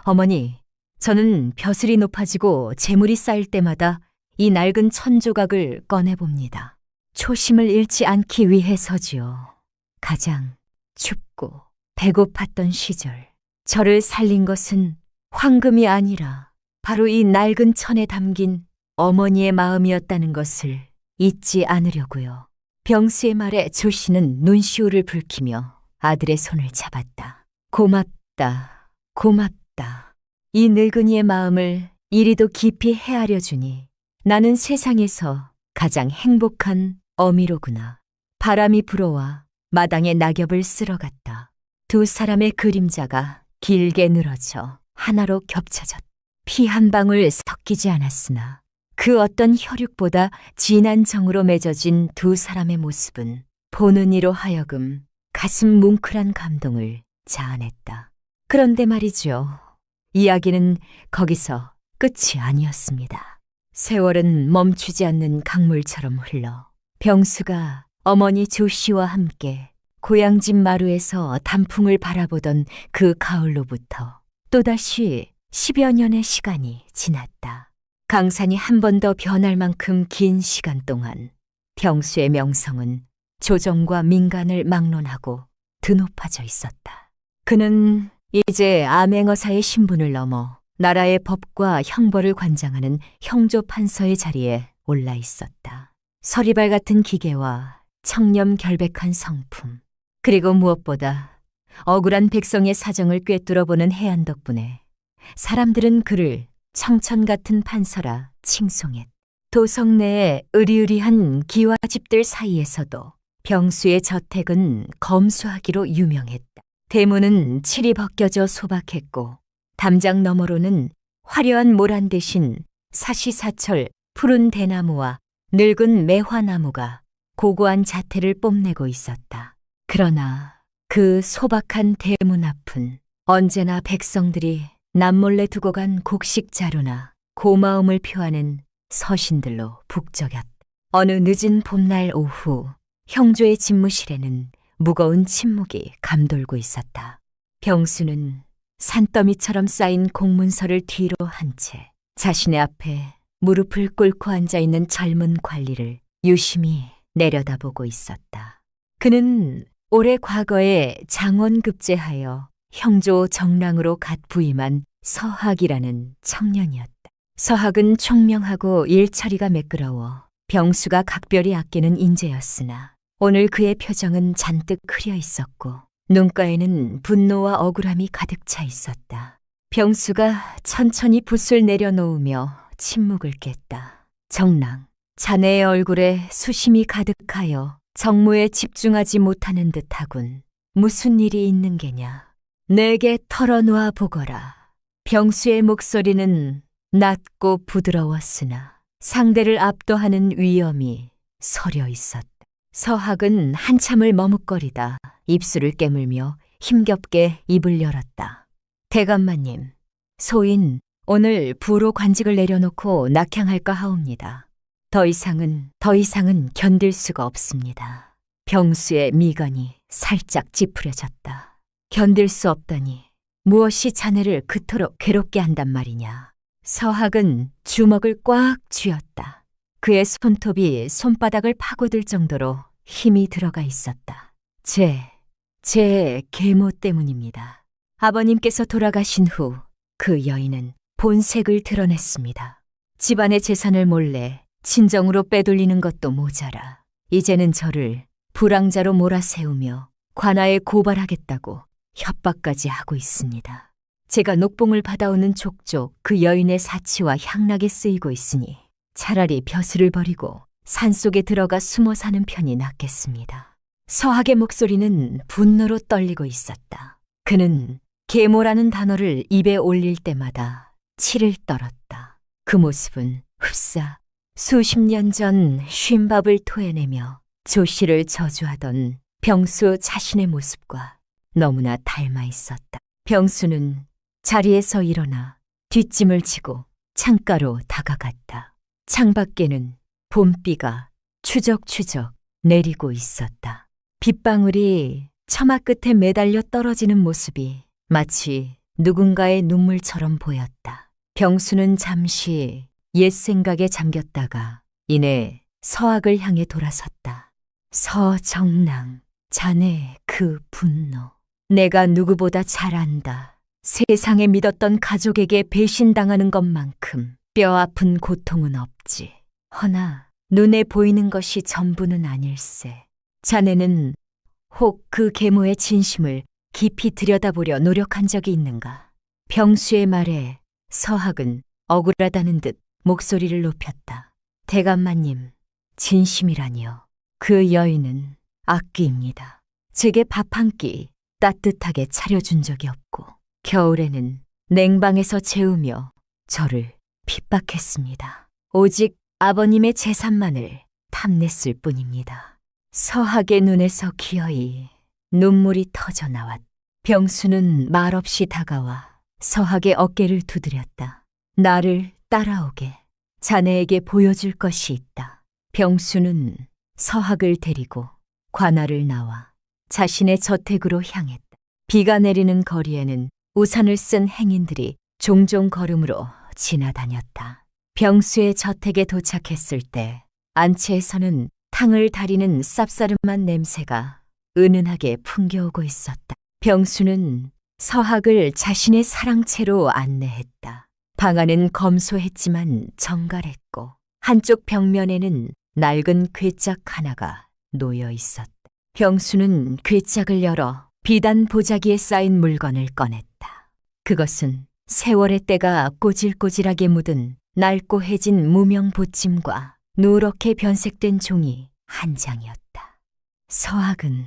어머니, 저는 벼슬이 높아지고 재물이 쌓일 때마다 이 낡은 천 조각을 꺼내봅니다. 초심을 잃지 않기 위해서지요. 가장 춥고 배고팠던 시절, 저를 살린 것은 황금이 아니라 바로 이 낡은 천에 담긴 어머니의 마음이었다는 것을 잊지 않으려고요. 병수의 말에 조씨는 눈시울을 붉히며 아들의 손을 잡았다. 고맙다, 고맙다. 이 늙은이의 마음을 이리도 깊이 헤아려 주니 나는 세상에서 가장 행복한 어미로구나. 바람이 불어와 마당에 낙엽을 쓸어갔다. 두 사람의 그림자가 길게 늘어져 하나로 겹쳐졌다. 피 한 방울 섞이지 않았으나 그 어떤 혈육보다 진한 정으로 맺어진 두 사람의 모습은 보는 이로 하여금 가슴 뭉클한 감동을 자아냈다. 그런데 말이죠. 이야기는 거기서 끝이 아니었습니다. 세월은 멈추지 않는 강물처럼 흘러 병수가 어머니 조씨와 함께 고향집 마루에서 단풍을 바라보던 그 가을로부터 또다시 10여 년의 시간이 지났다. 강산이 한 번 더 변할 만큼 긴 시간 동안 병수의 명성은 조정과 민간을 막론하고 드높아져 있었다. 그는 이제 암행어사의 신분을 넘어 나라의 법과 형벌을 관장하는 형조판서의 자리에 올라 있었다. 서리발 같은 기계와 청렴 결백한 성품, 그리고 무엇보다 억울한 백성의 사정을 꿰뚫어보는 해안 덕분에 사람들은 그를 청천 같은 판서라 칭송했다. 도성 내의 으리으리한 기와집들 사이에서도 병수의 저택은 검소하기로 유명했다. 대문은 칠이 벗겨져 소박했고 담장 너머로는 화려한 모란 대신 사시사철 푸른 대나무와 늙은 매화나무가 고고한 자태를 뽐내고 있었다. 그러나 그 소박한 대문 앞은 언제나 백성들이 남몰래 두고 간 곡식 자루나 고마움을 표하는 서신들로 북적였다. 어느 늦은 봄날 오후 형조의 집무실에는 무거운 침묵이 감돌고 있었다. 병수는 산더미처럼 쌓인 공문서를 뒤로 한 채 자신의 앞에 무릎을 꿇고 앉아있는 젊은 관리를 유심히 내려다보고 있었다. 그는 올해 과거에 장원급제하여 형조 정랑으로 갓 부임한 서학이라는 청년이었다. 서학은 총명하고 일처리가 매끄러워 병수가 각별히 아끼는 인재였으나 오늘 그의 표정은 잔뜩 흐려 있었고 눈가에는 분노와 억울함이 가득 차 있었다. 병수가 천천히 붓을 내려놓으며 침묵을 깼다. 정랑, 자네의 얼굴에 수심이 가득하여 정무에 집중하지 못하는 듯하군. 무슨 일이 있는 게냐? 내게 털어놓아 보거라. 병수의 목소리는 낮고 부드러웠으나 상대를 압도하는 위엄이 서려 있었다. 서학은 한참을 머뭇거리다 입술을 깨물며 힘겹게 입을 열었다. 대감마님, 소인 오늘 부로 관직을 내려놓고 낙향할까 하옵니다. 더 이상은 견딜 수가 없습니다. 병수의 미간이 살짝 찌푸려졌다. 견딜 수 없다니 무엇이 자네를 그토록 괴롭게 한단 말이냐. 서학은 주먹을 꽉 쥐었다. 그의 손톱이 손바닥을 파고들 정도로 힘이 들어가 있었다. 제 계모 때문입니다. 아버님께서 돌아가신 후 그 여인은 본색을 드러냈습니다. 집안의 재산을 몰래 친정으로 빼돌리는 것도 모자라 이제는 저를 불황자로 몰아세우며 관아에 고발하겠다고 협박까지 하고 있습니다. 제가 녹봉을 받아오는 족족 그 여인의 사치와 향락에 쓰이고 있으니 차라리 벼슬을 버리고 산속에 들어가 숨어 사는 편이 낫겠습니다. 서학의 목소리는 분노로 떨리고 있었다. 그는 계모라는 단어를 입에 올릴 때마다 치를 떨었다. 그 모습은 흡사 수십 년 전 쉰밥을 토해내며 조씨를 저주하던 병수 자신의 모습과 너무나 닮아 있었다. 병수는 자리에서 일어나 뒷짐을 지고 창가로 다가갔다. 창밖에는 봄비가 추적추적 내리고 있었다. 빗방울이 처마 끝에 매달려 떨어지는 모습이 마치 누군가의 눈물처럼 보였다. 병수는 잠시 옛 생각에 잠겼다가 이내 서학을 향해 돌아섰다. 서정랑, 자네 그 분노. 내가 누구보다 잘 안다. 세상에 믿었던 가족에게 배신당하는 것만큼 뼈아픈 고통은 없지. 허나 눈에 보이는 것이 전부는 아닐세. 자네는 혹 그 계모의 진심을 깊이 들여다보려 노력한 적이 있는가? 병수의 말에 서학은 억울하다는 듯 목소리를 높였다. 대감마님, 진심이라니요. 그 여인은 악귀입니다. 제게 밥 한 끼 따뜻하게 차려준 적이 없고 겨울에는 냉방에서 재우며 저를 핍박했습니다. 오직 아버님의 재산만을 탐냈을 뿐입니다. 서학의 눈에서 기어이 눈물이 터져 나왔다. 병수는 말없이 다가와 서학의 어깨를 두드렸다. 나를 따라오게. 자네에게 보여줄 것이 있다. 병수는 서학을 데리고 관아를 나와 자신의 저택으로 향했다. 비가 내리는 거리에는 우산을 쓴 행인들이 종종 걸음으로 지나다녔다. 병수의 저택에 도착했을 때 안채에서는 탕을 다리는 쌉싸름한 냄새가 은은하게 풍겨오고 있었다. 병수는 서학을 자신의 사랑채로 안내했다. 방 안은 검소했지만 정갈했고 한쪽 벽면에는 낡은 괴짝 하나가 놓여 있었다. 병수는 괴짝을 열어 비단 보자기에 쌓인 물건을 꺼냈다. 그것은 세월의 때가 꼬질꼬질하게 묻은 낡고 해진 무명 보찜과 누렇게 변색된 종이 한 장이었다. 서학은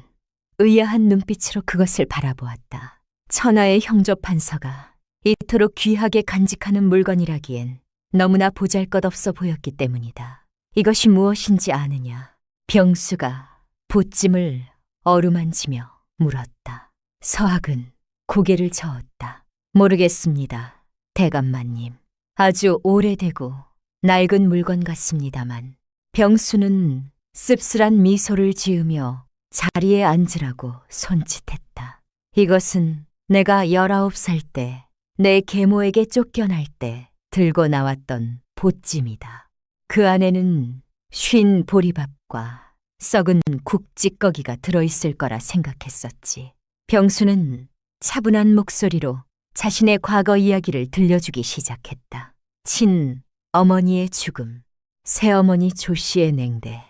의아한 눈빛으로 그것을 바라보았다. 천하의 형조판서가 이토록 귀하게 간직하는 물건이라기엔 너무나 보잘것없어 보였기 때문이다. 이것이 무엇인지 아느냐? 병수가 보찜을 어루만지며 물었다. 서학은 고개를 저었다. 모르겠습니다, 대감마님. 아주 오래되고 낡은 물건 같습니다만. 병수는 씁쓸한 미소를 지으며 자리에 앉으라고 손짓했다. 이것은 내가 19살 때 내 계모에게 쫓겨날 때 들고 나왔던 보찜이다. 그 안에는 쉰 보리밥과 썩은 국찌꺼기가 들어있을 거라 생각했었지. 병수는 차분한 목소리로 자신의 과거 이야기를 들려주기 시작했다. 친 어머니의 죽음, 새어머니 조씨의 냉대,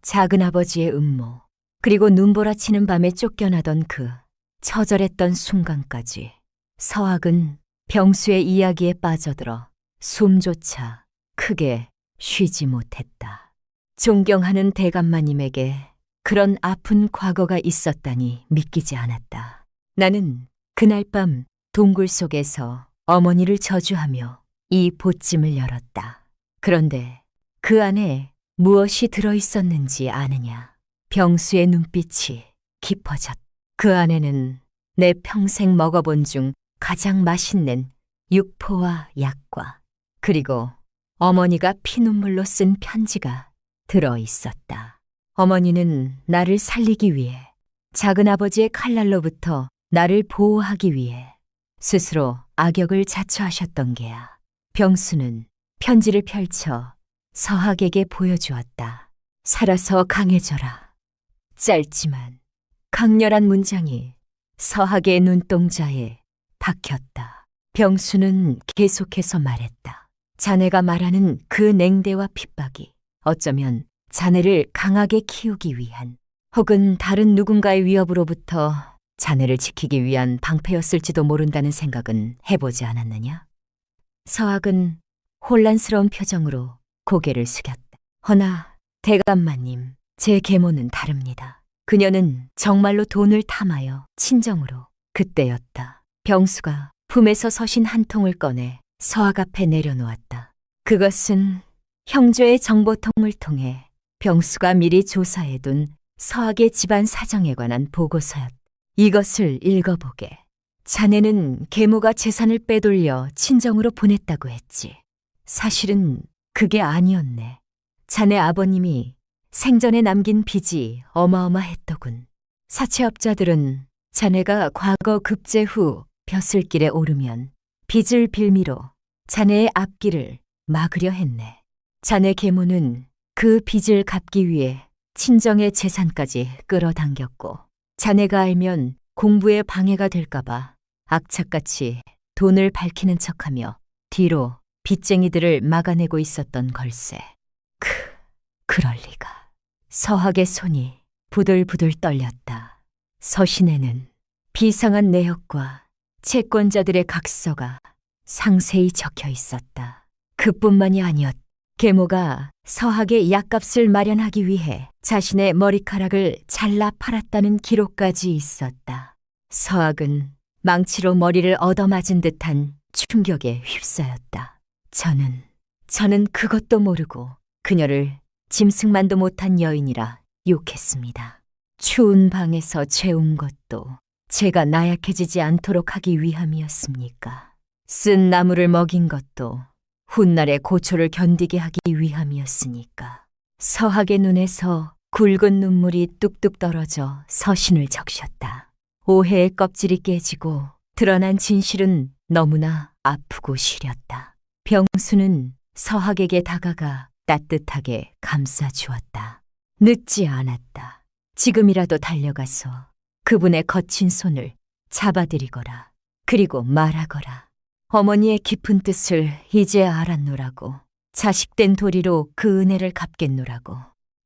작은아버지의 음모, 그리고 눈보라치는 밤에 쫓겨나던 그 처절했던 순간까지 서학은 병수의 이야기에 빠져들어 숨조차 크게 쉬지 못했다. 존경하는 대감마님에게 그런 아픈 과거가 있었다니 믿기지 않았다. 나는 그날 밤 동굴 속에서 어머니를 저주하며 이 보찜을 열었다. 그런데 그 안에 무엇이 들어있었는지 아느냐? 병수의 눈빛이 깊어졌다. 그 안에는 내 평생 먹어본 중 가장 맛있는 육포와 약과 그리고 어머니가 피눈물로 쓴 편지가 들어있었다. 어머니는 나를 살리기 위해 작은아버지의 칼날로부터 나를 보호하기 위해 스스로 악역을 자처하셨던 게야. 병수는 편지를 펼쳐 서학에게 보여주었다. 살아서 강해져라. 짧지만 강렬한 문장이 서학의 눈동자에 박혔다. 병수는 계속해서 말했다. 자네가 말하는 그 냉대와 핍박이 어쩌면 자네를 강하게 키우기 위한 혹은 다른 누군가의 위협으로부터 자네를 지키기 위한 방패였을지도 모른다는 생각은 해보지 않았느냐? 서학은 혼란스러운 표정으로 고개를 숙였다. 허나 대감마님, 제 계모는 다릅니다. 그녀는 정말로 돈을 탐하여 친정으로. 그때였다. 병수가 품에서 서신 한 통을 꺼내 서학 앞에 내려놓았다. 그것은 형조의 정보통을 통해 병수가 미리 조사해둔 서학의 집안 사정에 관한 보고서였다. 이것을 읽어보게. 자네는 계모가 재산을 빼돌려 친정으로 보냈다고 했지. 사실은 그게 아니었네. 자네 아버님이 생전에 남긴 빚이 어마어마했더군. 사채업자들은 자네가 과거 급제 후 벼슬길에 오르면 빚을 빌미로 자네의 앞길을 막으려 했네. 자네 계모는 그 빚을 갚기 위해 친정의 재산까지 끌어당겼고 자네가 알면 공부에 방해가 될까봐 악착같이 돈을 밝히는 척하며 뒤로 빚쟁이들을 막아내고 있었던 걸세. 그럴 리가. 서학의 손이 부들부들 떨렸다. 서신에는 비상한 내역과 채권자들의 각서가 상세히 적혀 있었다. 그뿐만이 아니었다. 계모가 서학의 약값을 마련하기 위해 자신의 머리카락을 잘라 팔았다는 기록까지 있었다. 서학은 망치로 머리를 얻어맞은 듯한 충격에 휩싸였다. 저는 그것도 모르고 그녀를 짐승만도 못한 여인이라 욕했습니다. 추운 방에서 재운 것도 제가 나약해지지 않도록 하기 위함이었습니까? 쓴 나무를 먹인 것도 훗날의 고초를 견디게 하기 위함이었으니까. 서학의 눈에서 굵은 눈물이 뚝뚝 떨어져 서신을 적셨다. 오해의 껍질이 깨지고 드러난 진실은 너무나 아프고 시렸다. 병수는 서학에게 다가가 따뜻하게 감싸주었다. 늦지 않았다. 지금이라도 달려가서 그분의 거친 손을 잡아들이거라. 그리고 말하거라. 어머니의 깊은 뜻을 이제 알았노라고. 자식된 도리로 그 은혜를 갚겠노라고.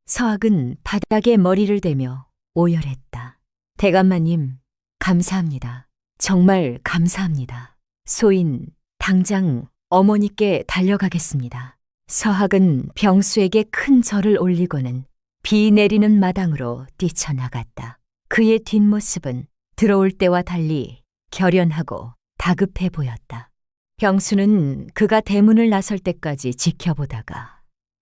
서학은 바닥에 머리를 대며 오열했다. 대감마님, 감사합니다. 정말 감사합니다. 소인 당장 어머니께 달려가겠습니다. 서학은 병수에게 큰 절을 올리고는 비 내리는 마당으로 뛰쳐나갔다. 그의 뒷모습은 들어올 때와 달리 결연하고 다급해 보였다. 병수는 그가 대문을 나설 때까지 지켜보다가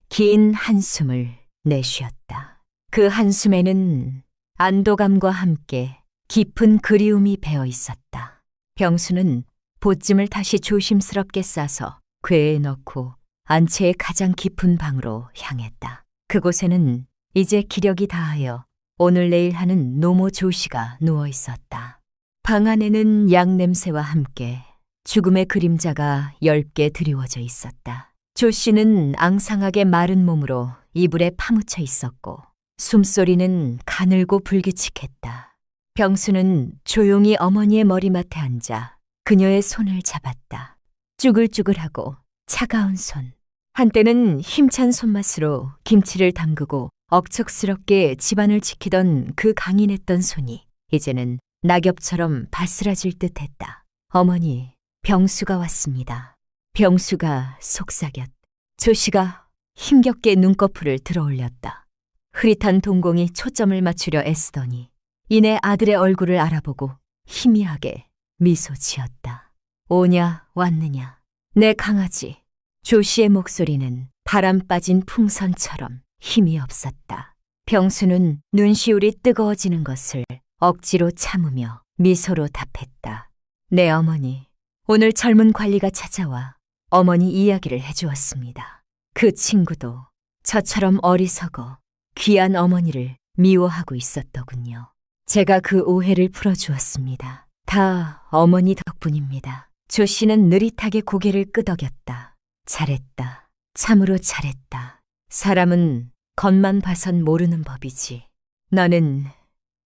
긴 한숨을 내쉬었다. 그 한숨에는 안도감과 함께 깊은 그리움이 배어 있었다. 병수는 보찜을 다시 조심스럽게 싸서 궤에 넣고 안채의 가장 깊은 방으로 향했다. 그곳에는 이제 기력이 다하여 오늘 내일 하는 노모 조씨가 누워 있었다. 방 안에는 양 냄새와 함께 죽음의 그림자가 엷게 드리워져 있었다. 조씨는 앙상하게 마른 몸으로 이불에 파묻혀 있었고 숨소리는 가늘고 불규칙했다. 병수는 조용히 어머니의 머리맡에 앉아 그녀의 손을 잡았다. 쭈글쭈글하고 차가운 손. 한때는 힘찬 손맛으로 김치를 담그고 억척스럽게 집안을 지키던 그 강인했던 손이 이제는 낙엽처럼 바스라질 듯했다. 어머니, 병수가 왔습니다. 병수가 속삭였다. 조씨가 힘겹게 눈꺼풀을 들어올렸다. 흐릿한 동공이 초점을 맞추려 애쓰더니 이내 아들의 얼굴을 알아보고 희미하게 미소 지었다. 오냐 왔느냐. 내 강아지. 조씨의 목소리는 바람 빠진 풍선처럼 힘이 없었다. 병수는 눈시울이 뜨거워지는 것을 억지로 참으며 미소로 답했다. 네 어머니, 오늘 젊은 관리가 찾아와 어머니 이야기를 해주었습니다. 그 친구도 저처럼 어리석어 귀한 어머니를 미워하고 있었더군요. 제가 그 오해를 풀어주었습니다. 다 어머니 덕분입니다. 조씨는 느릿하게 고개를 끄덕였다. 잘했다. 참으로 잘했다. 사람은 겉만 봐선 모르는 법이지. 너는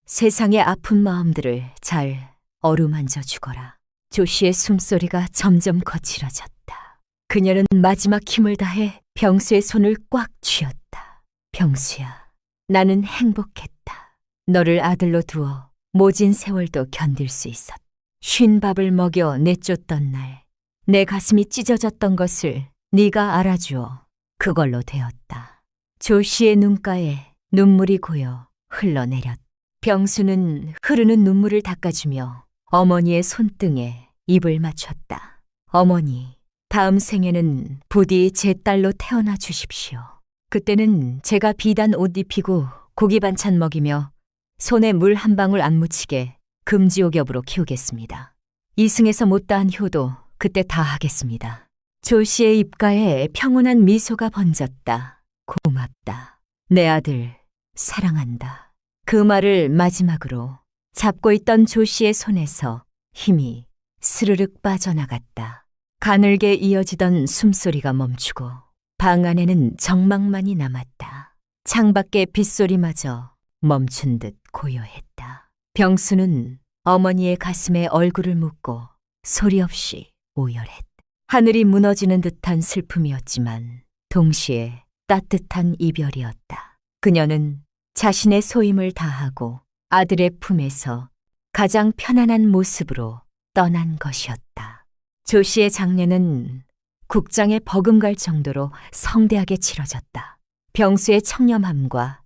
세상의 아픈 마음들을 잘 어루만져 주거라. 조씨의 숨소리가 점점 거칠어졌다. 그녀는 마지막 힘을 다해 병수의 손을 꽉 쥐었다. 병수야, 나는 행복했다. 너를 아들로 두어 모진 세월도 견딜 수 있었다. 쉰 밥을 먹여 내쫓던 날, 내 가슴이 찢어졌던 것을 네가 알아주어 그걸로 되었다. 조씨의 눈가에 눈물이 고여 흘러내렸다. 병수는 흐르는 눈물을 닦아주며 어머니의 손등에 입을 맞췄다. 어머니, 다음 생에는 부디 제 딸로 태어나 주십시오. 그때는 제가 비단 옷 입히고 고기 반찬 먹이며 손에 물 한 방울 안 묻히게 금지옥엽으로 키우겠습니다. 이승에서 못다한 효도 그때 다 하겠습니다. 조씨의 입가에 평온한 미소가 번졌다. 고맙다. 내 아들, 사랑한다. 그 말을 마지막으로 잡고 있던 조씨의 손에서 힘이 스르륵 빠져나갔다. 가늘게 이어지던 숨소리가 멈추고 방 안에는 정막만이 남았다. 창밖의 빗소리마저 멈춘 듯 고요했다. 병수는 어머니의 가슴에 얼굴을 묻고 소리 없이 오열했다. 하늘이 무너지는 듯한 슬픔이었지만 동시에 따뜻한 이별이었다. 그녀는 자신의 소임을 다하고 아들의 품에서 가장 편안한 모습으로 떠난 것이었다. 조씨의 장례는 국장에 버금갈 정도로 성대하게 치러졌다. 병수의 청렴함과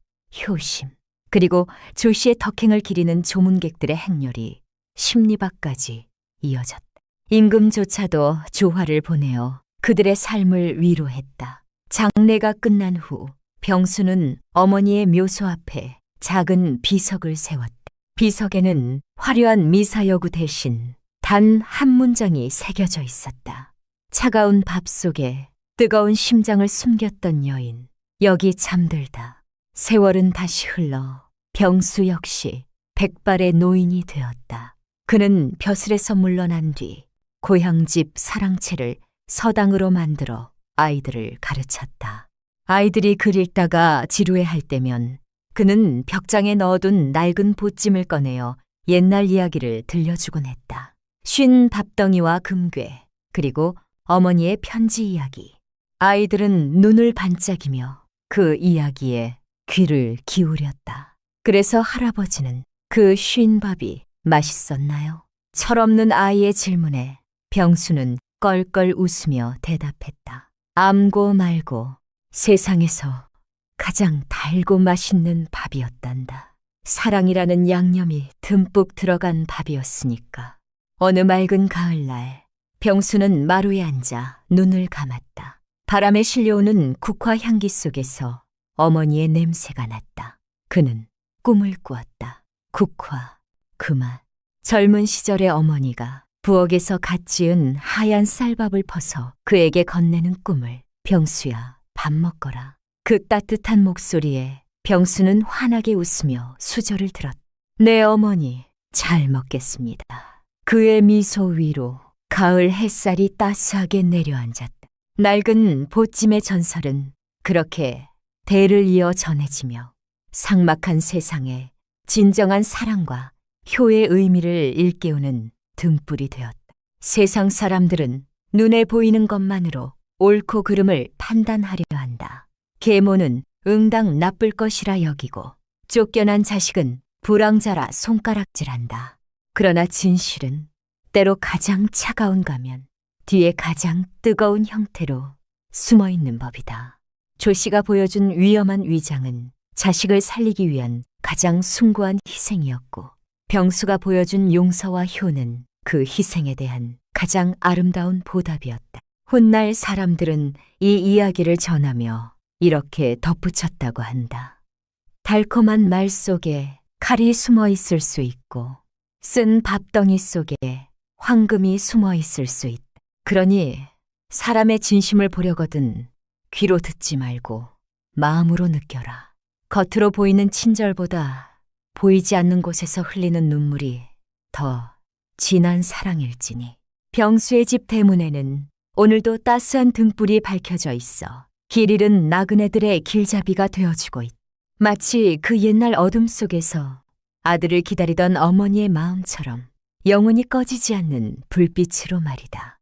효심, 그리고 조씨의 덕행을 기리는 조문객들의 행렬이 십리박까지 이어졌다. 임금조차도 조화를 보내어 그들의 삶을 위로했다. 장례가 끝난 후 병수는 어머니의 묘소 앞에 작은 비석을 세웠다. 비석에는 화려한 미사여구 대신 단 한 문장이 새겨져 있었다. 차가운 밥 속에 뜨거운 심장을 숨겼던 여인, 여기 잠들다. 세월은 다시 흘러 병수 역시 백발의 노인이 되었다. 그는 벼슬에서 물러난 뒤 고향집 사랑채를 서당으로 만들어 아이들을 가르쳤다. 아이들이 글 읽다가 지루해할 때면 그는 벽장에 넣어둔 낡은 보찜을 꺼내어 옛날 이야기를 들려주곤 했다. 쉰 밥덩이와 금괴, 그리고 어머니의 편지 이야기. 아이들은 눈을 반짝이며 그 이야기에 귀를 기울였다. 그래서 할아버지는 그 쉰 밥이 맛있었나요? 철없는 아이의 질문에 병수는 껄껄 웃으며 대답했다. 암고 말고 세상에서 가장 달고 맛있는 밥이었단다. 사랑이라는 양념이 듬뿍 들어간 밥이었으니까. 어느 맑은 가을날 병수는 마루에 앉아 눈을 감았다. 바람에 실려오는 국화 향기 속에서 어머니의 냄새가 났다. 그는 꿈을 꾸었다. 국화, 그 맛. 젊은 시절의 어머니가 부엌에서 갓 지은 하얀 쌀밥을 퍼서 그에게 건네는 꿈을. 병수야, 밥 먹거라. 그 따뜻한 목소리에 병수는 환하게 웃으며 수저를 들었다. 내 어머니, 잘 먹겠습니다. 그의 미소 위로 가을 햇살이 따스하게 내려앉았다. 낡은 보찜의 전설은 그렇게 대를 이어 전해지며 삭막한 세상에 진정한 사랑과 효의 의미를 일깨우는 등불이 되었다. 세상 사람들은 눈에 보이는 것만으로 옳고 그름을 판단하려 한다. 계모는 응당 나쁠 것이라 여기고 쫓겨난 자식은 불황자라 손가락질한다. 그러나 진실은 때로 가장 차가운 가면 뒤에 가장 뜨거운 형태로 숨어있는 법이다. 조씨가 보여준 위험한 위장은 자식을 살리기 위한 가장 숭고한 희생이었고, 병수가 보여준 용서와 효는 그 희생에 대한 가장 아름다운 보답이었다. 훗날 사람들은 이 이야기를 전하며 이렇게 덧붙였다고 한다. 달콤한 말 속에 칼이 숨어 있을 수 있고 쓴 밥덩이 속에 황금이 숨어 있을 수 있다. 그러니 사람의 진심을 보려거든 귀로 듣지 말고 마음으로 느껴라. 겉으로 보이는 친절보다 보이지 않는 곳에서 흘리는 눈물이 더 진한 사랑일지니. 병수의 집 대문에는 오늘도 따스한 등불이 밝혀져 있어 길 잃은 나그네들의 길잡이가 되어주고 있다. 마치 그 옛날 어둠 속에서 아들을 기다리던 어머니의 마음처럼 영원히 꺼지지 않는 불빛으로 말이다.